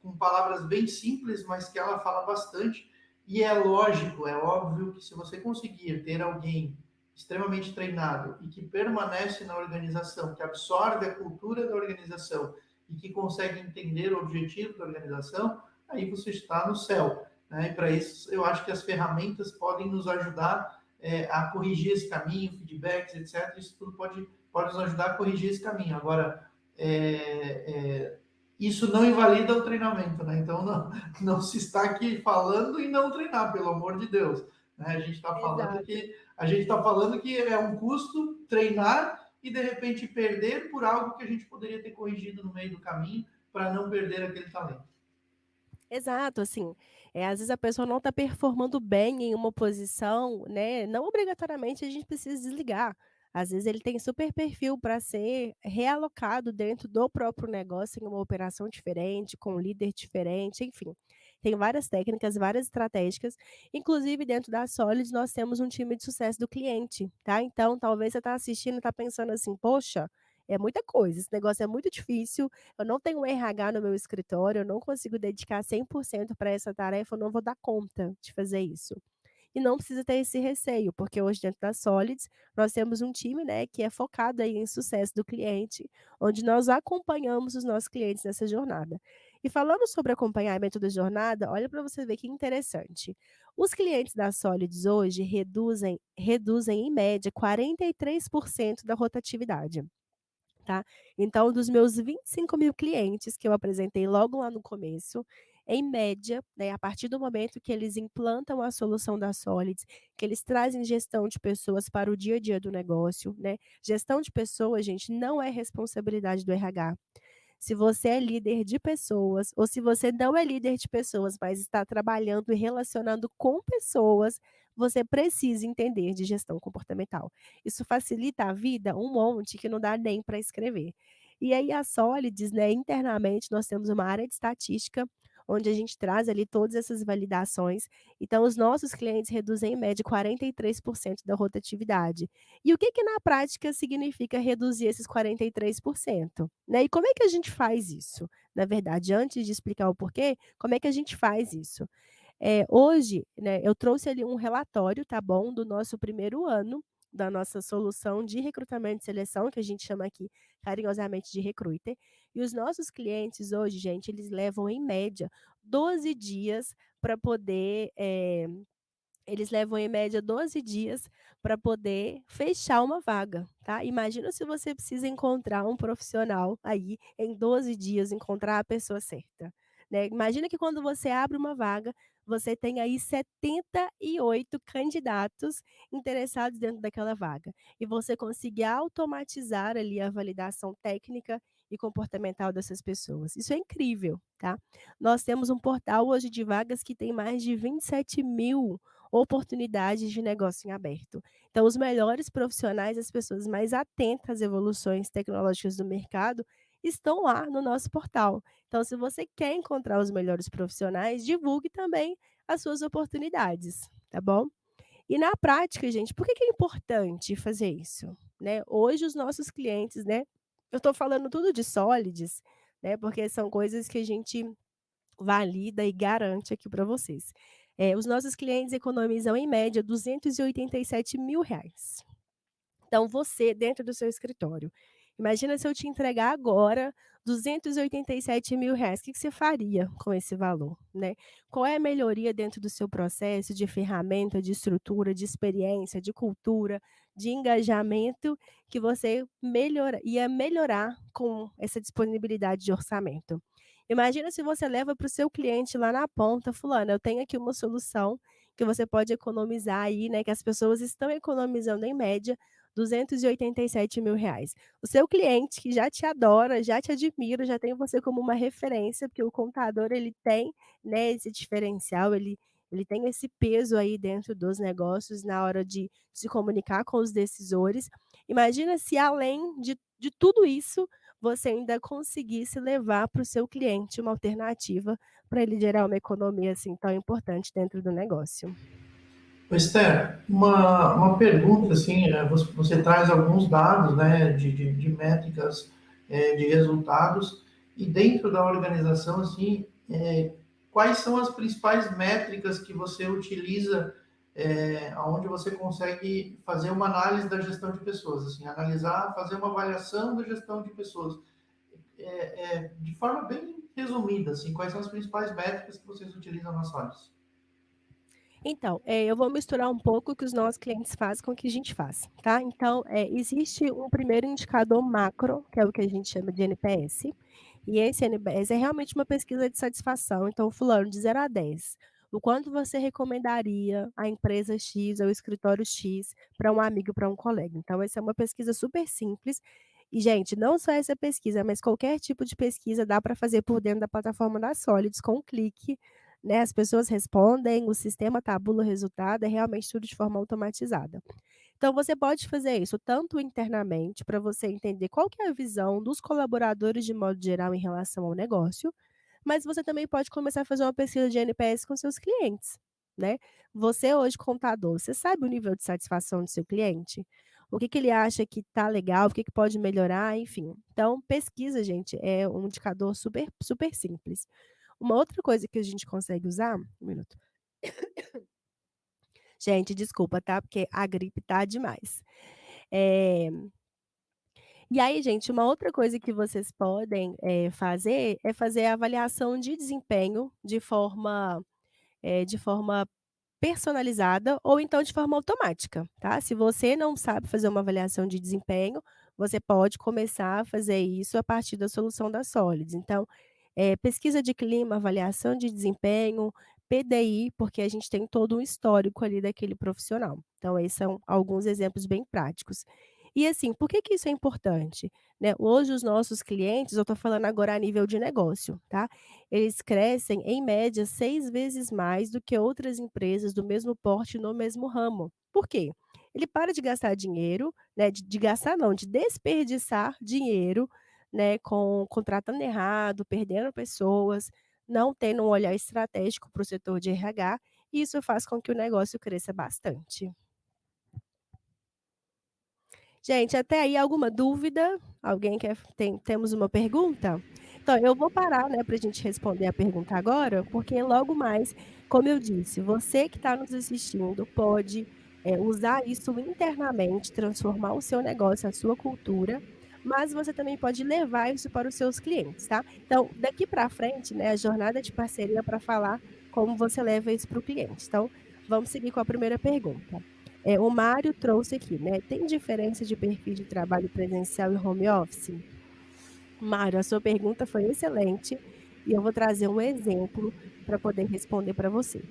com palavras bem simples, mas que ela fala bastante. E é lógico, é óbvio que se você conseguir ter alguém extremamente treinado e que permanece na organização, que absorve a cultura da organização e que consegue entender o objetivo da organização, aí você está no céu. Né? E para isso, eu acho que as ferramentas podem nos ajudar a corrigir esse caminho, feedbacks, etc. Isso tudo pode nos ajudar a corrigir esse caminho. Agora, isso não invalida o treinamento, né? Então, não se está aqui falando em não treinar, pelo amor de Deus. Né? Exato. A gente está falando que é um custo treinar e de repente perder por algo que a gente poderia ter corrigido no meio do caminho para não perder aquele talento. Exato, assim, às vezes a pessoa não está performando bem em uma posição, né, não obrigatoriamente a gente precisa desligar. Às vezes ele tem super perfil para ser realocado dentro do próprio negócio em uma operação diferente, com um líder diferente, enfim. Tem várias técnicas, várias estratégicas, inclusive dentro da Solids nós temos um time de sucesso do cliente, tá. Então talvez você está assistindo e está pensando assim: "Poxa, é muita coisa, esse negócio é muito difícil, eu não tenho um RH no meu escritório, eu não consigo dedicar 100% para essa tarefa, eu não vou dar conta de fazer isso. E não precisa ter esse receio, porque hoje dentro da Solids, nós temos um time, né, que é focado aí em sucesso do cliente, onde nós acompanhamos os nossos clientes nessa jornada. E falando sobre acompanhamento da jornada, olha para você ver que interessante. Os clientes da Solids hoje reduzem em média 43% da rotatividade. Tá. Então dos meus 25.000 clientes que eu apresentei logo lá no começo, em média, né, a partir do momento que eles implantam a solução da Solids, que eles trazem gestão de pessoas para o dia a dia do negócio, né, gestão de pessoas, gente, não é responsabilidade do RH. Se você é líder de pessoas ou se você não é líder de pessoas, mas está trabalhando e relacionando com pessoas, você precisa entender de gestão comportamental. Isso facilita a vida um monte que não dá nem para escrever. E aí a Solids, né, internamente nós temos uma área de estatística, onde a gente traz ali todas essas validações. Então os nossos clientes reduzem em média 43% da rotatividade. E o que que na prática significa reduzir esses 43%, né? E como é que a gente faz isso? Na verdade, antes de explicar o porquê, como é que a gente faz isso? Hoje, né, eu trouxe ali um relatório, tá bom, do nosso primeiro ano, da nossa solução de recrutamento e seleção, que a gente chama aqui carinhosamente de Recruiter. E os nossos clientes hoje, gente, eles levam em média 12 dias para poder, eles levam em média 12 dias para poder fechar uma vaga, tá. Imagina se você precisa encontrar um profissional aí em 12 dias, encontrar a pessoa certa, né. Imagina que quando você abre uma vaga, você tem aí 78 candidatos interessados dentro daquela vaga, e você conseguir automatizar ali a validação técnica e comportamental dessas pessoas. Isso é incrível, tá. Nós temos um portal hoje de vagas que tem mais de 27.000 oportunidades de negócio em aberto. Então, os melhores profissionais, as pessoas mais atentas às evoluções tecnológicas do mercado, estão lá no nosso portal. Então, se você quer encontrar os melhores profissionais, divulgue também as suas oportunidades, tá bom? E na prática, gente, por que que é importante fazer isso? Né? Hoje, os nossos clientes, né? Eu estou falando tudo de sólides, né? Porque são coisas que a gente valida e garante aqui para vocês. Os nossos clientes economizam em média R$ 287.000. Então você, dentro do seu escritório, imagina se eu te entregar agora R$ 287.000, o que que você faria com esse valor, né? Qual é a melhoria dentro do seu processo de ferramenta, de estrutura, de experiência, de cultura, de engajamento que você ia melhorar com essa disponibilidade de orçamento? Imagina se você leva para o seu cliente lá na ponta: "Fulano, eu tenho aqui uma solução que você pode economizar aí, né, que as pessoas estão economizando em média R$ 287.000. O seu cliente que já te adora, já te admira, já tem você como uma referência, porque o contador ele tem, né, esse diferencial, ele tem esse peso aí dentro dos negócios na hora de se comunicar com os decisores. Imagina se além de tudo isso, você ainda conseguisse levar para o seu cliente uma alternativa para ele gerar uma economia, assim, tão importante dentro do negócio. Esther, uma pergunta, assim, você traz alguns dados, né, de métricas, de resultados, e dentro da organização, assim, quais são as principais métricas que você utiliza, onde você consegue fazer uma análise da gestão de pessoas, assim, analisar, fazer uma avaliação da gestão de pessoas, de forma bem resumida, assim, quais são as principais métricas que vocês utilizam nas Solis? Então, eu vou misturar um pouco o que os nossos clientes fazem com o que a gente faz, tá. Então, existe um primeiro indicador macro, que é o que a gente chama de NPS, e esse NPS é realmente uma pesquisa de satisfação. Então, fulano, de 0 a 10, o quanto você recomendaria a empresa X ou o escritório X para um amigo, para um colega. Então essa é uma pesquisa super simples e, gente, não só essa pesquisa, mas qualquer tipo de pesquisa dá para fazer por dentro da plataforma da Solids com um clique, né, as pessoas respondem, o sistema tabula o resultado, é realmente tudo de forma automatizada. Então você pode fazer isso tanto internamente, para você entender qual que é a visão dos colaboradores de modo geral em relação ao negócio, mas você também pode começar a fazer uma pesquisa de NPS com seus clientes, né. Você hoje contador, você sabe o nível de satisfação do seu cliente? O que que ele acha que está legal, o que que pode melhorar, enfim. Então pesquisa, gente, é um indicador super super simples. Uma outra coisa que a gente consegue usar, um minuto. Gente, desculpa, tá, porque a gripe tá demais. Eh, e aí, gente, uma outra coisa que vocês podem, fazer, é fazer a avaliação de desempenho de forma personalizada ou então de forma automática, tá. Se você não sabe fazer uma avaliação de desempenho, você pode começar a fazer isso a partir da solução da Solids. Então, pesquisa de clima, avaliação de desempenho, PDI, porque a gente tem todo um histórico ali daquele profissional. Então esses são alguns exemplos bem práticos. E assim, por que que isso é importante, né? Hoje os nossos clientes, eu estou falando agora a nível de negócio, tá? Eles crescem em média 6 vezes mais do que outras empresas do mesmo porte no mesmo ramo. Por quê? Ele para de gastar dinheiro, né, de gastar não, de desperdiçar dinheiro, né, contratando errado, perdendo pessoas, não tendo um olhar estratégico para o setor de RH, e isso faz com que o negócio cresça bastante. Gente, até aí alguma dúvida? Alguém temos uma pergunta? Então eu vou parar, né, para a gente responder a pergunta agora, porque logo mais, como eu disse, você que está nos assistindo pode, usar isso internamente, transformar o seu negócio, a sua cultura, mas você também pode levar isso para os seus clientes, tá. Então, daqui para frente, né, a jornada de parceria para falar como você leva isso para o cliente. Então, vamos seguir com a primeira pergunta. O Mário trouxe aqui, né, tem diferença de perfil de trabalho presencial e home office? Mário, a sua pergunta foi excelente e eu vou trazer um exemplo para poder responder para você.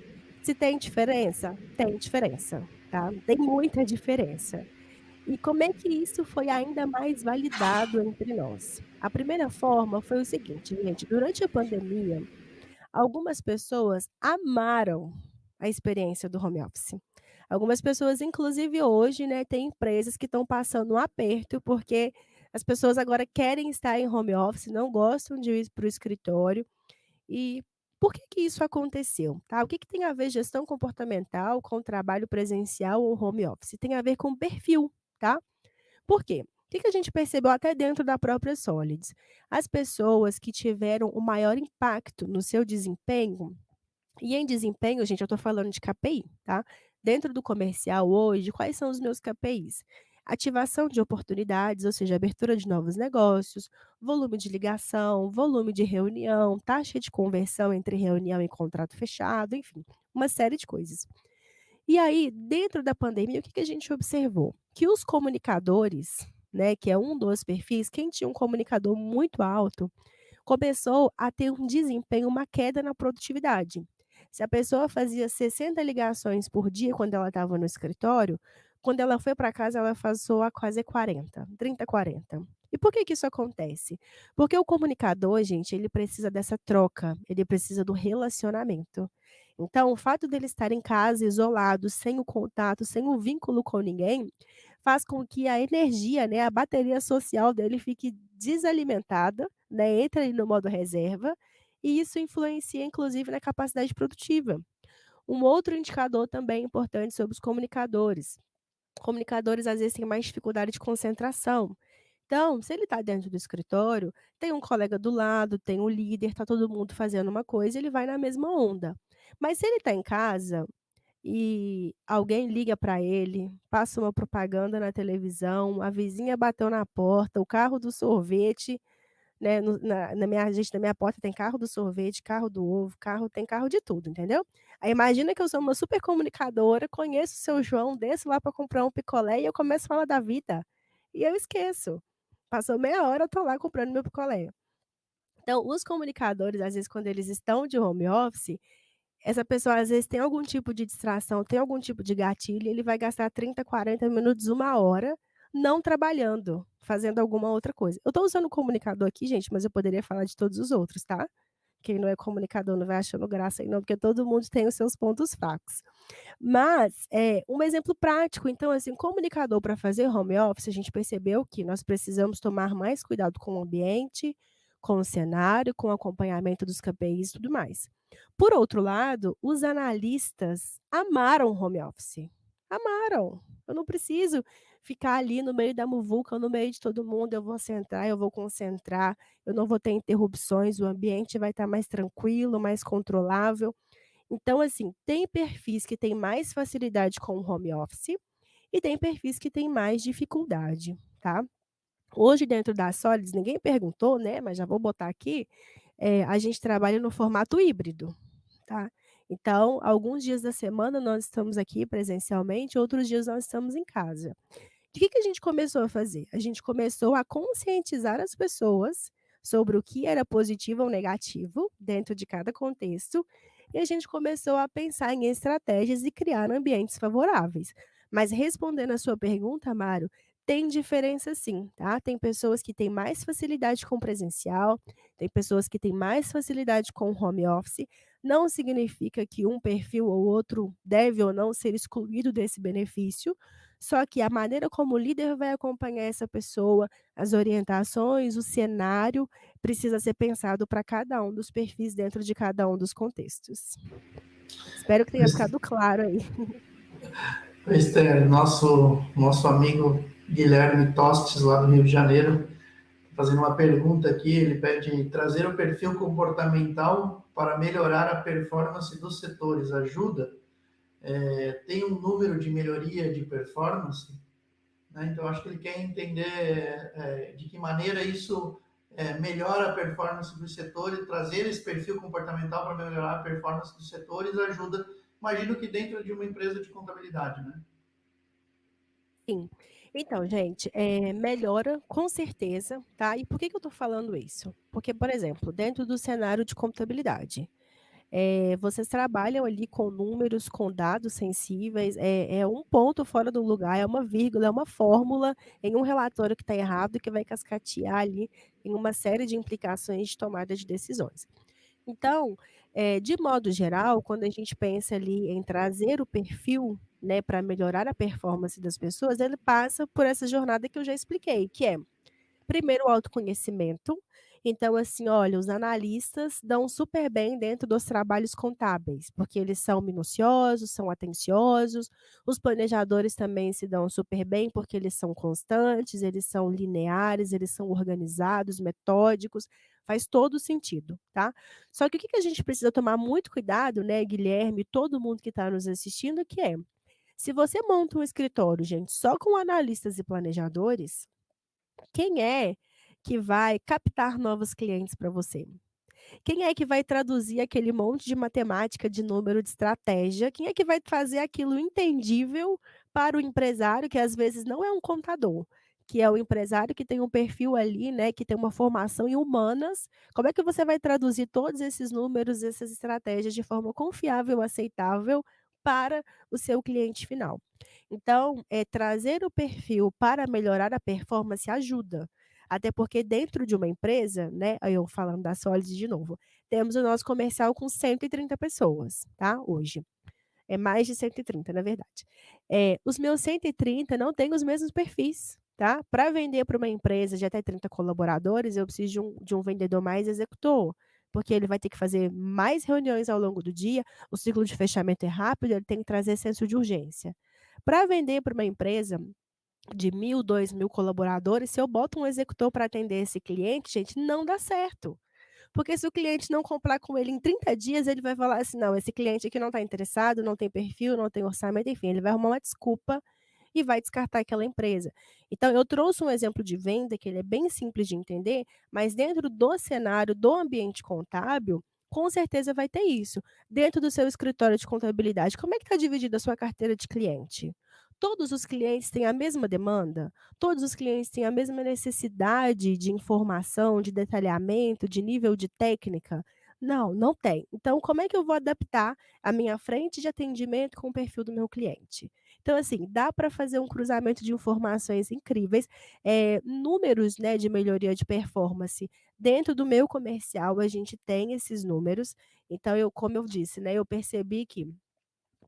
Se tem diferença? Tem diferença, tá? Tem muita diferença. E como é que isso foi ainda mais validado entre nós? A primeira forma foi o seguinte, gente, durante a pandemia, algumas pessoas amaram a experiência do home office. Algumas pessoas, inclusive hoje, né, tem empresas que estão passando um aperto, porque as pessoas agora querem estar em home office, não gostam de ir para o escritório. E por que que isso aconteceu, tá? O que que tem a ver gestão comportamental com trabalho presencial ou home office? Tem a ver com perfil, tá? Por quê? O que que a gente percebeu até dentro da própria Solids? As pessoas que tiveram o maior impacto no seu desempenho, e em desempenho, gente, eu estou falando de KPI, tá? Dentro do comercial hoje, quais são os meus KPIs? Ativação de oportunidades, ou seja, abertura de novos negócios, volume de ligação, volume de reunião, taxa de conversão entre reunião e contrato fechado, enfim, uma série de coisas. E aí, dentro da pandemia, o que que a gente observou? Que os comunicadores, né, que é um dos perfis, quem tinha um comunicador muito alto, começou a ter um desempenho, uma queda na produtividade. Se a pessoa fazia 60 ligações por dia quando ela estava no escritório, quando ela foi para casa ela passou a fazer 40, 30, 40. E por que que isso acontece? Porque o comunicador, gente, ele precisa dessa troca, ele precisa do relacionamento. Então, o fato dele estar em casa, isolado, sem o contato, sem o vínculo com ninguém, faz com que a energia, né, a bateria social dele fique desalimentada, né, entra ali no modo reserva, e isso influencia inclusive na capacidade produtiva. Um outro indicador também importante sobre os comunicadores. Comunicadores, às vezes, têm mais dificuldade de concentração. Então, se ele está dentro do escritório, tem um colega do lado, tem o líder, está todo mundo fazendo uma coisa, ele vai na mesma onda. Mas se ele está em casa e alguém liga para ele, passa uma propaganda na televisão, a vizinha bateu na porta, o carro do sorvete, né, na minha gente, na minha porta tem carro do sorvete, carro do ovo, tem carro de tudo, entendeu. Aí imagina que eu sou uma super comunicadora, conheço o seu João, desço lá para comprar um picolé e eu começo a falar da vida, e eu esqueço. Passou meia hora, eu tô lá comprando meu picolé. Então, os comunicadores, às vezes, quando eles estão de home office, essa pessoa, às vezes, tem algum tipo de distração, tem algum tipo de gatilho, ele vai gastar 30, 40 minutos, uma hora, não trabalhando, fazendo alguma outra coisa. Eu estou usando o comunicador aqui, gente, mas eu poderia falar de todos os outros, tá? Quem não é comunicador não vai achando graça aí não, porque todo mundo tem os seus pontos fracos. Mas, um exemplo prático, então, assim, comunicador para fazer home office, a gente percebeu que nós precisamos tomar mais cuidado com o ambiente, com o cenário, com o acompanhamento dos KPIs e tudo mais. Por outro lado, os analistas amaram home office. Amaram. Eu não preciso ficar ali no meio da muvuca, no meio de todo mundo, eu vou sentar, eu vou concentrar, eu não vou ter interrupções, o ambiente vai estar mais tranquilo, mais controlável. Então, assim, tem perfis que têm mais facilidade com o home office e tem perfis que têm mais dificuldade, tá. Hoje dentro da Solids, ninguém perguntou, né, mas já vou botar aqui, a gente trabalha no formato híbrido, tá. Então, alguns dias da semana nós estamos aqui presencialmente, outros dias nós estamos em casa. O que que a gente começou a fazer? A gente começou a conscientizar as pessoas sobre o que era positivo ou negativo dentro de cada contexto, e a gente começou a pensar em estratégias e criar ambientes favoráveis. Mas respondendo a sua pergunta, Mário, tem diferença sim, tá? Tem pessoas que têm mais facilidade com presencial, tem pessoas que têm mais facilidade com home office. Não significa que um perfil ou outro deve ou não ser excluído desse benefício, só que a maneira como o líder vai acompanhar essa pessoa, as orientações, o cenário, precisa ser pensado para cada um dos perfis dentro de cada um dos contextos. Espero que tenha Pois, ficado claro aí. pois é, nosso amigo Guilherme Tostes, lá do Rio de Janeiro, fazendo uma pergunta aqui, ele pede trazer o perfil comportamental para melhorar a performance dos setores. Ajuda? Tem um número de melhoria de performance? Né? Então, acho que ele quer entender de que maneira isso melhora a performance do setor e trazer esse perfil comportamental para melhorar a performance dos setores ajuda, imagino que dentro de uma empresa de contabilidade, né? Sim. Então, gente, melhora com certeza, tá. E por que que eu estou falando isso? Porque, por exemplo, dentro do cenário de contabilidade, vocês trabalham ali com números, com dados sensíveis, é um ponto fora do lugar, é uma vírgula, é uma fórmula em um relatório que está errado e que vai cascatear ali em uma série de implicações de tomada de decisões. Então, de modo geral, quando a gente pensa ali em trazer o perfil, né, para melhorar a performance das pessoas, ele passa por essa jornada que eu já expliquei, que é primeiro, o autoconhecimento. Então, assim, olha, os analistas dão super bem dentro dos trabalhos contábeis, porque eles são minuciosos, são atenciosos. Os planejadores também se dão super bem, porque eles são constantes, eles são lineares, eles são organizados, metódicos. Faz todo sentido, tá? Só que o que que a gente precisa tomar muito cuidado, né, Guilherme, todo mundo que está nos assistindo, que é, se você monta um escritório, gente, só com analistas e planejadores, quem é que vai captar novos clientes para você? Quem é que vai traduzir aquele monte de matemática, de número, de estratégia? Quem é que vai fazer aquilo entendível para o empresário, que às vezes não é um contador, que é o empresário que tem um perfil ali, né, que tem uma formação em humanas. Como é que você vai traduzir todos esses números, essas estratégias de forma confiável, aceitável para o seu cliente final? Então, trazer o perfil para melhorar a performance ajuda. Até porque dentro de uma empresa, né, aí eu falando da Solids de novo, temos o nosso comercial com 130 pessoas, tá, hoje. É mais de 130, na verdade. Os meus 130 não têm os mesmos perfis, tá. Para vender para uma empresa de até 30 colaboradores, eu preciso de um vendedor mais executor, porque ele vai ter que fazer mais reuniões ao longo do dia, o ciclo de fechamento é rápido, ele tem que trazer senso de urgência. Para vender para uma empresa de 1.000, 2.000 colaboradores, se eu boto um executor para atender esse cliente, gente, não dá certo. Porque se o cliente não comprar com ele em 30 dias, ele vai falar assim: "Não, esse cliente aqui não está interessado, não tem perfil, não tem orçamento", enfim, ele vai arrumar uma desculpa e vai descartar aquela empresa. Então eu trouxe um exemplo de venda que ele é bem simples de entender, mas dentro do cenário do ambiente contábil, com certeza vai ter isso. Dentro do seu escritório de contabilidade, como é que está dividida a sua carteira de cliente? Todos os clientes têm a mesma demanda? Todos os clientes têm a mesma necessidade de informação, de detalhamento, de nível de técnica? Não, não tem. Então como é que eu vou adaptar a minha frente de atendimento com o perfil do meu cliente? Então, assim, dá para fazer um cruzamento de informações incríveis, números, né, de melhoria de performance. Dentro do meu comercial, a gente tem esses números, então como eu disse, né, eu percebi que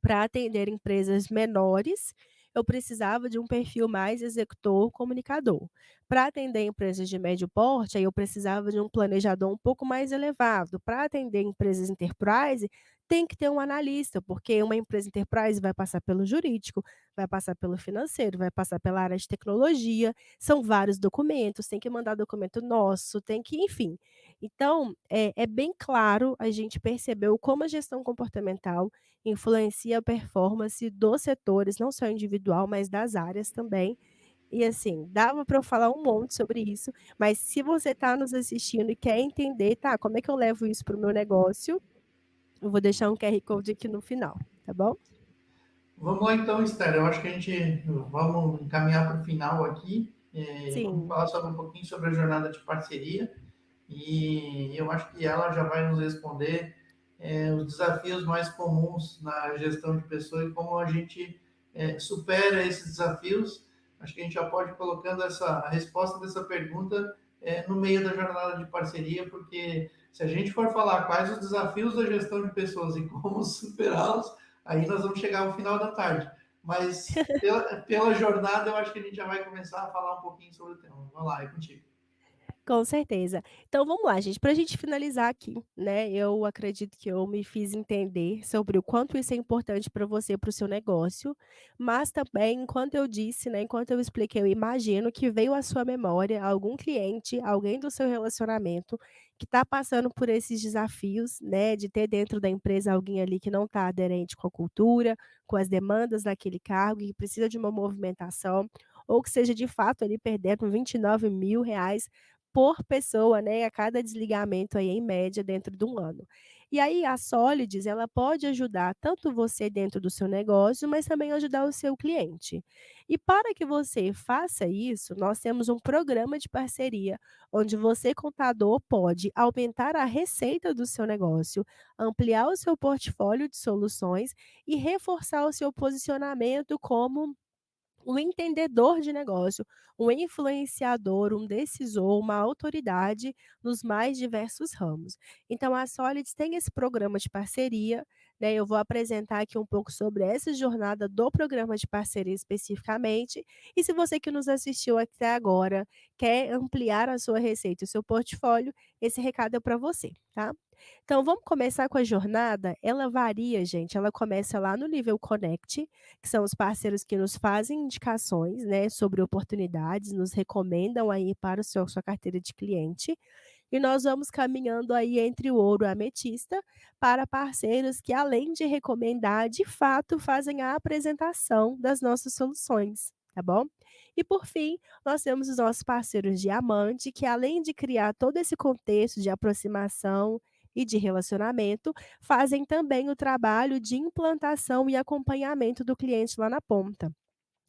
para atender empresas menores, eu precisava de um perfil mais executor, comunicador. Para atender empresas de médio porte, aí eu precisava de um planejador um pouco mais elevado. Para atender empresas enterprise, tem que ter um analista, porque uma empresa enterprise vai passar pelo jurídico, vai passar pelo financeiro, vai passar pela área de tecnologia, são vários documentos, tem que mandar documento nosso, tem que, enfim. Então, é bem claro a gente percebeu como a gestão comportamental influencia a performance dos setores, não só individual, mas das áreas também. E assim, dava para eu falar um monte sobre isso, mas se você está nos assistindo e quer entender, tá, como é que eu levo isso para o meu negócio, eu vou deixar um QR Code aqui no final, tá bom? Vamos lá então, Esther. Eu acho que a gente vamos encaminhar para o final aqui. Vamos Sim, falar sobre um pouquinho sobre a jornada de parceria. E eu acho que ela já vai nos responder os desafios mais comuns na gestão de pessoas e como a gente supera esses desafios. Acho que a gente já pode ir colocando a resposta dessa pergunta no meio da jornada de parceria, porque se a gente for falar quais os desafios da gestão de pessoas e como superá-los, aí nós vamos chegar ao final da tarde. Mas pela jornada, eu acho que a gente já vai começar a falar um pouquinho sobre o tema. Vamos lá, é contigo. com certeza. Então vamos lá, gente, para a gente finalizar aqui, né, eu acredito que eu me fiz entender sobre o quanto isso é importante para você, para o seu negócio, mas também, enquanto eu disse, né, enquanto eu expliquei, eu imagino que veio à sua memória algum cliente, alguém do seu relacionamento que está passando por esses desafios, né, de ter dentro da empresa alguém ali que não está aderente com a cultura, com as demandas daquele cargo e que precisa de uma movimentação, ou que seja de fato ali perdendo R$ 29.000 por pessoa, né, a cada desligamento aí em média dentro de um ano. E aí a Solids, ela pode ajudar tanto você dentro do seu negócio, mas também ajudar o seu cliente. E para que você faça isso, nós temos um programa de parceria, onde você, contador, pode aumentar a receita do seu negócio, ampliar o seu portfólio de soluções e reforçar o seu posicionamento como um entendedor de negócio, um influenciador, um decisor, uma autoridade nos mais diversos ramos. Então a Solids tem esse programa de parceria, né, eu vou apresentar aqui um pouco sobre essa jornada do programa de parceria especificamente, e se você que nos assistiu até agora quer ampliar a sua receita e o seu portfólio, esse recado é para você, tá? Então vamos começar com a jornada, ela varia gente, ela começa lá no nível Connect, que são os parceiros que nos fazem indicações, né, sobre oportunidades, nos recomendam aí para o sua carteira de cliente, e nós vamos caminhando aí entre o ouro e a ametista para parceiros que, além de recomendar, de fato fazem a apresentação das nossas soluções, tá bom? E por fim, nós temos os nossos parceiros diamante, que além de criar todo esse contexto de aproximação e de relacionamento, fazem também o trabalho de implantação e acompanhamento do cliente lá na ponta.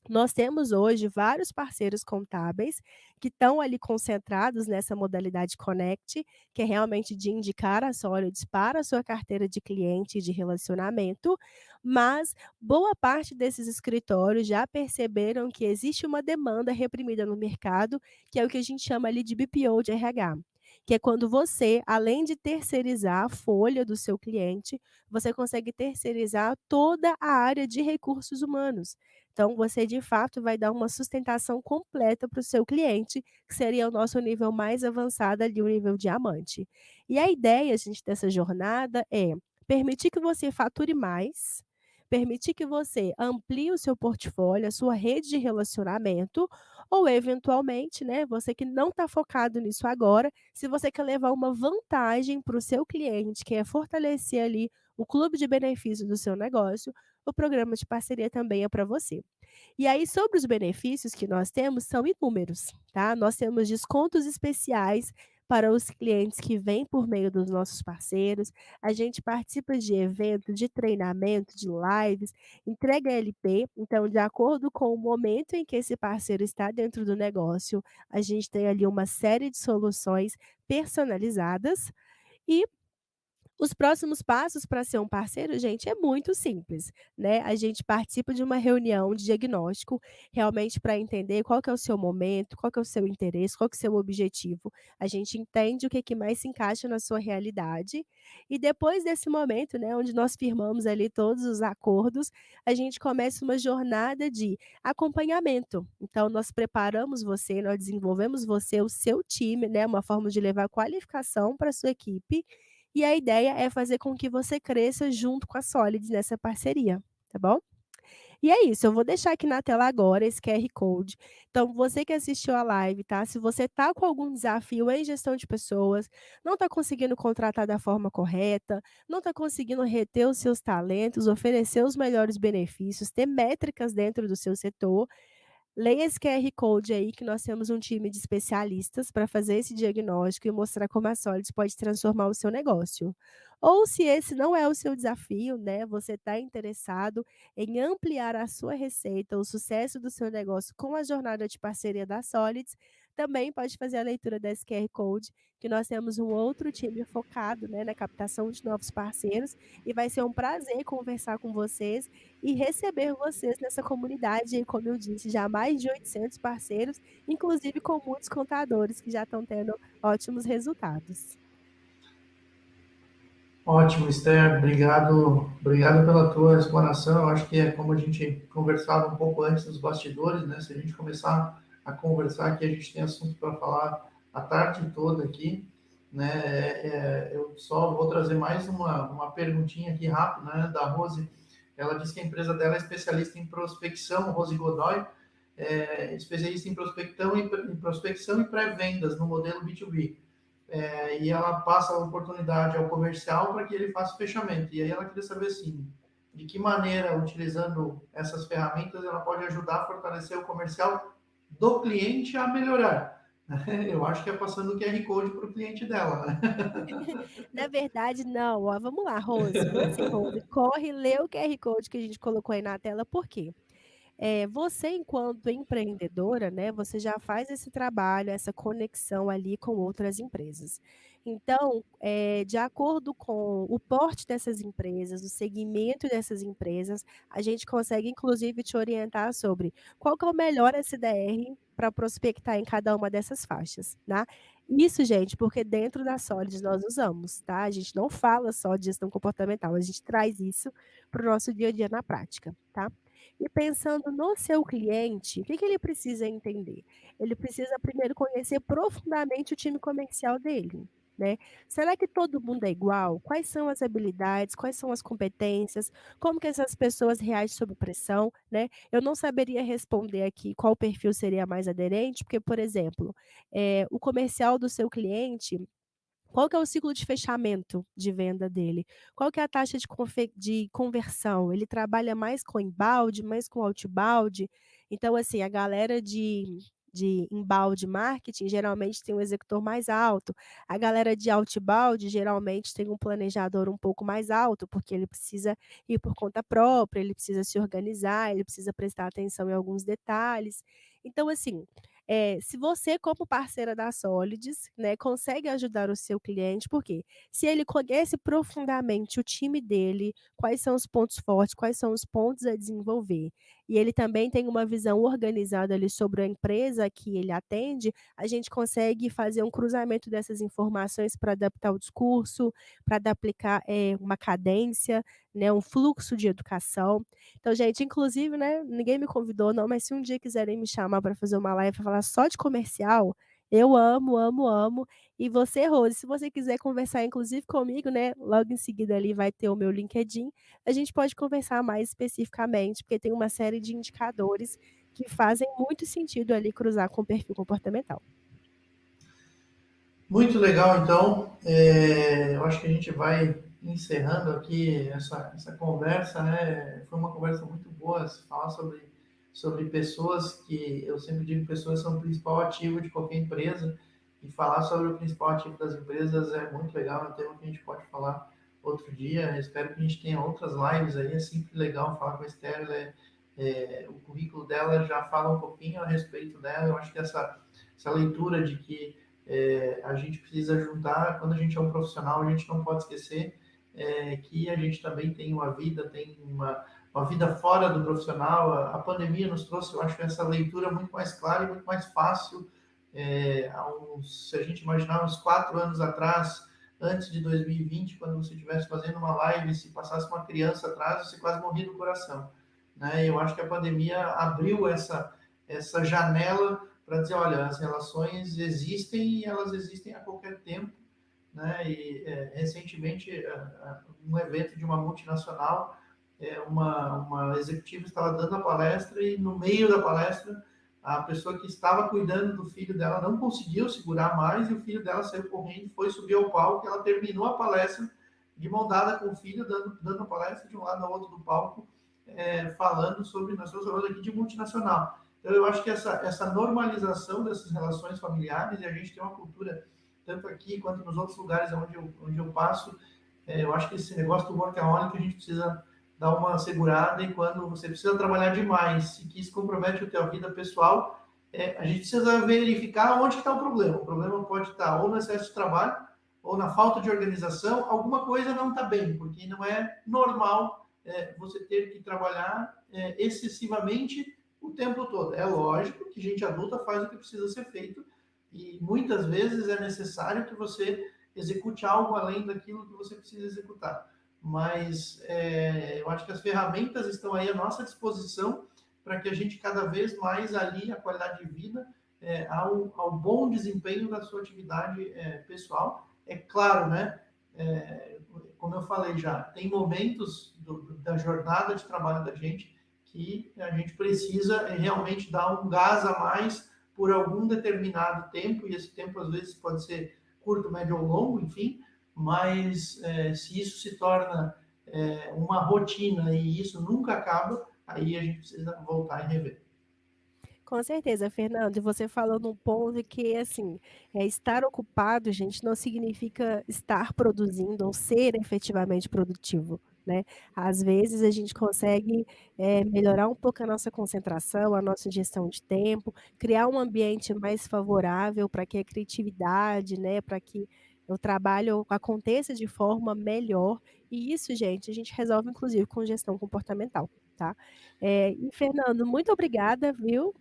Nós temos hoje vários parceiros contábeis que estão ali concentrados nessa modalidade Connect, que é realmente de indicar a Solids para a sua carteira de cliente e de relacionamento, mas boa parte desses escritórios já perceberam que existe uma demanda reprimida no mercado, que é o que a gente chama ali de BPO de RH. que é quando você, além de terceirizar a folha do seu cliente, você consegue terceirizar toda a área de recursos humanos. Então, você de fato vai dar uma sustentação completa para o seu cliente, que seria o nosso nível mais avançado ali, o nível diamante. E a ideia, gente, dessa jornada é permitir que você fature mais, permitir que você amplie o seu portfólio, a sua rede de relacionamento, ou eventualmente, né, você que não está focado nisso agora, se você quer levar uma vantagem para o seu cliente, que é fortalecer ali o clube de benefícios do seu negócio, o programa de parceria também é para você. E aí, sobre os benefícios que nós temos, são inúmeros, tá? Nós temos descontos especiais para os clientes que vêm por meio dos nossos parceiros. A gente participa de evento, de treinamento, de lives, entrega LP. Então, de acordo com o momento em que esse parceiro está dentro do negócio, a gente tem ali uma série de soluções personalizadas. E os próximos passos para ser um parceiro, gente, é muito simples, né. A gente participa de uma reunião de diagnóstico, realmente para entender qual que é o seu momento, qual que é o seu interesse, qual que é o seu objetivo. A gente entende o que que mais se encaixa na sua realidade, e depois desse momento, né, onde nós firmamos ali todos os acordos, a gente começa uma jornada de acompanhamento. Então nós preparamos você, nós desenvolvemos você, o seu time, né, uma forma de levar qualificação para a sua equipe, e a ideia é fazer com que você cresça junto com a Solids nessa parceria, tá bom? E é isso, eu vou deixar aqui na tela agora esse QR Code. Então, você que assistiu a live, tá? Se você tá com algum desafio em gestão de pessoas, não está conseguindo contratar da forma correta, não está conseguindo reter os seus talentos, oferecer os melhores benefícios, ter métricas dentro do seu setor, leia esse QR Code aí que nós temos um time de especialistas para fazer esse diagnóstico e mostrar como a Solids pode transformar o seu negócio. Ou se esse não é o seu desafio, né, você está interessado em ampliar a sua receita, o sucesso do seu negócio com a jornada de parceria da Solids, também pode fazer a leitura desse QR Code, que nós temos um outro time focado, né, na captação de novos parceiros, e vai ser um prazer conversar com vocês e receber vocês nessa comunidade, e como eu disse, já mais de 800 parceiros, inclusive com muitos contadores que já estão tendo ótimos resultados. Ótimo, Esther, obrigado pela tua explanação. Eu acho que é como a gente conversava um pouco antes dos bastidores, né? Se a gente começar a conversar aqui, a gente tem assunto para falar a tarde toda aqui, né? Eu só vou trazer mais uma perguntinha aqui rápida, né? Da Rose. Ela disse que a empresa dela é especialista em prospecção, Rose Godoy, especialista em prospecção e pré-vendas no modelo B2B. E ela passa a oportunidade ao comercial para que ele faça o fechamento. E aí ela queria saber assim, de que maneira, utilizando essas ferramentas, ela pode ajudar a fortalecer o comercial do cliente a melhorar. Eu acho que é passando o QR Code para o cliente dela, né? Na verdade, não. Ó, vamos lá, Rose. Rose, corre, lê o QR Code que a gente colocou aí na tela, por quê? Você enquanto empreendedora, né, você já faz esse trabalho, essa conexão ali com outras empresas. Então, de acordo com o porte dessas empresas, o segmento dessas empresas, a gente consegue inclusive te orientar sobre qual que é o melhor SDR para prospectar em cada uma dessas faixas, tá. Isso, gente, porque dentro da Solids nós usamos, tá. A gente não fala só de gestão comportamental, a gente traz isso para o nosso dia a dia na prática, tá. E pensando no seu cliente, o que que ele precisa entender? Ele precisa primeiro conhecer profundamente o time comercial dele, né. Será que todo mundo é igual? Quais são as habilidades, quais são as competências, como que essas pessoas reagem sob pressão, né. Eu não saberia responder aqui qual perfil seria mais aderente, porque, por exemplo, o comercial do seu cliente, qual que é o ciclo de fechamento de venda dele? Qual que é a taxa de conversão? Ele trabalha mais com inbound, mais com outbound? Então, assim, a galera de inbound marketing geralmente tem um executor mais alto, a galera de outbound geralmente tem um planejador um pouco mais alto, porque ele precisa ir por conta própria, ele precisa se organizar, ele precisa prestar atenção em alguns detalhes. Então, assim, se você como parceira da Solids, né, consegue ajudar o seu cliente, porque se ele conhece profundamente o time dele, quais são os pontos fortes, quais são os pontos a desenvolver, e ele também tem uma visão organizada ali sobre a empresa que ele atende, a gente consegue fazer um cruzamento dessas informações para adaptar o discurso, para aplicar, uma cadência, né, um fluxo de educação. Então, gente, inclusive, né, ninguém me convidou não, mas se um dia quiserem me chamar para fazer uma live para falar só de comercial, eu amo, amo, amo. E você, Rose, se você quiser conversar inclusive comigo, né, logo em seguida ali vai ter o meu LinkedIn, a gente pode conversar mais especificamente, porque tem uma série de indicadores que fazem muito sentido ali cruzar com o perfil comportamental. Muito legal, então. Eu acho que a gente vai encerrando aqui essa conversa, né? Foi uma conversa muito boa, se falar sobre pessoas que, eu sempre digo, pessoas são o principal ativo de qualquer empresa, e falar sobre o principal ativo das empresas é muito legal, é um tema que a gente pode falar outro dia. Espero que a gente tenha outras lives aí, é sempre legal falar com a Esther, o currículo dela já fala um pouquinho a respeito dela. Eu acho que essa leitura de que a gente precisa juntar, quando a gente é um profissional, a gente não pode esquecer que a gente também tem uma vida, tem uma vida fora do profissional. A pandemia nos trouxe, eu acho, essa leitura muito mais clara e muito mais fácil. Se a gente imaginar uns 4 anos atrás, antes de 2020, quando você estivesse fazendo uma live, se passasse uma criança atrás, você quase morria do coração, né? Eu acho que a pandemia abriu essa janela para dizer, olha, as relações existem e elas existem a qualquer tempo, né? E recentemente um evento de uma multinacional, uma executiva estava dando a palestra e no meio da palestra a pessoa que estava cuidando do filho dela não conseguiu segurar mais e o filho dela saiu correndo, foi subir ao palco. Ela terminou a palestra de mão dada com o filho, dando a palestra de um lado ao outro do palco, falando sobre, nós estamos falando aqui de multinacional. Então, eu acho que essa normalização dessas relações familiares, e a gente tem uma cultura, tanto aqui quanto nos outros lugares onde eu passo, eu acho que esse negócio do workaholic a gente precisa dar uma segurada, e quando você precisa trabalhar demais e que isso compromete a tua vida pessoal, a gente precisa verificar onde está o problema. O problema pode estar ou no excesso de trabalho, ou na falta de organização. Alguma coisa não está bem, porque não é normal você ter que trabalhar excessivamente o tempo todo. É lógico que gente adulta faz o que precisa ser feito, e muitas vezes é necessário que você execute algo além daquilo que você precisa executar. Mas eu acho que as ferramentas estão aí à nossa disposição para que a gente cada vez mais alie a qualidade de vida ao bom desempenho da sua atividade pessoal. É claro, né? Como eu falei já, tem momentos da jornada de trabalho da gente que a gente precisa realmente dar um gás a mais por algum determinado tempo, e esse tempo às vezes pode ser curto, médio ou longo, enfim, mas se isso se torna uma rotina e isso nunca acaba, aí a gente precisa voltar e rever. Com certeza, Fernando, e você falou num ponto que, assim, estar ocupado, gente, não significa estar produzindo ou ser efetivamente produtivo, né. Às vezes a gente consegue, melhorar um pouco a nossa concentração, a nossa gestão de tempo, criar um ambiente mais favorável para que a criatividade, né, para que o trabalho aconteça de forma melhor, e isso, gente, a gente resolve inclusive com gestão comportamental, tá. E Fernando, muito obrigada, viu,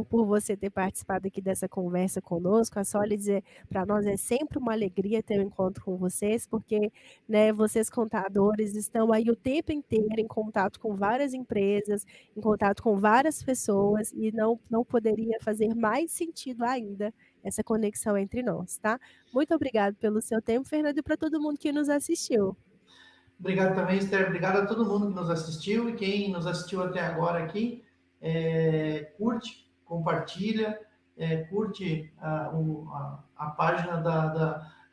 por você ter participado aqui dessa conversa conosco. A Solids para nós é sempre uma alegria ter um encontro com vocês, porque, né, vocês contadores estão aí o tempo inteiro em contato com várias empresas, em contato com várias pessoas, e não poderia fazer mais sentido ainda essa conexão entre nós, tá. Muito obrigado pelo seu tempo, Fernando, e para todo mundo que nos assistiu. Obrigado também, Esther. Obrigado a todo mundo que nos assistiu, e quem nos assistiu até agora aqui, curte, compartilha, curte a página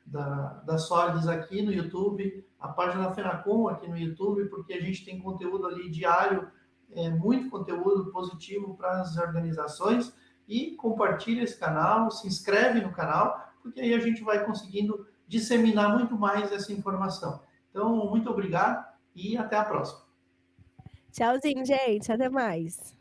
da Solids aqui no YouTube, a página da Fenacom aqui no YouTube, porque a gente tem conteúdo ali diário, muito conteúdo positivo para as organizações. E compartilha esse canal, se inscreve no canal, porque aí a gente vai conseguindo disseminar muito mais essa informação. Então, muito obrigado e até a próxima. Tchauzinho, gente, até mais.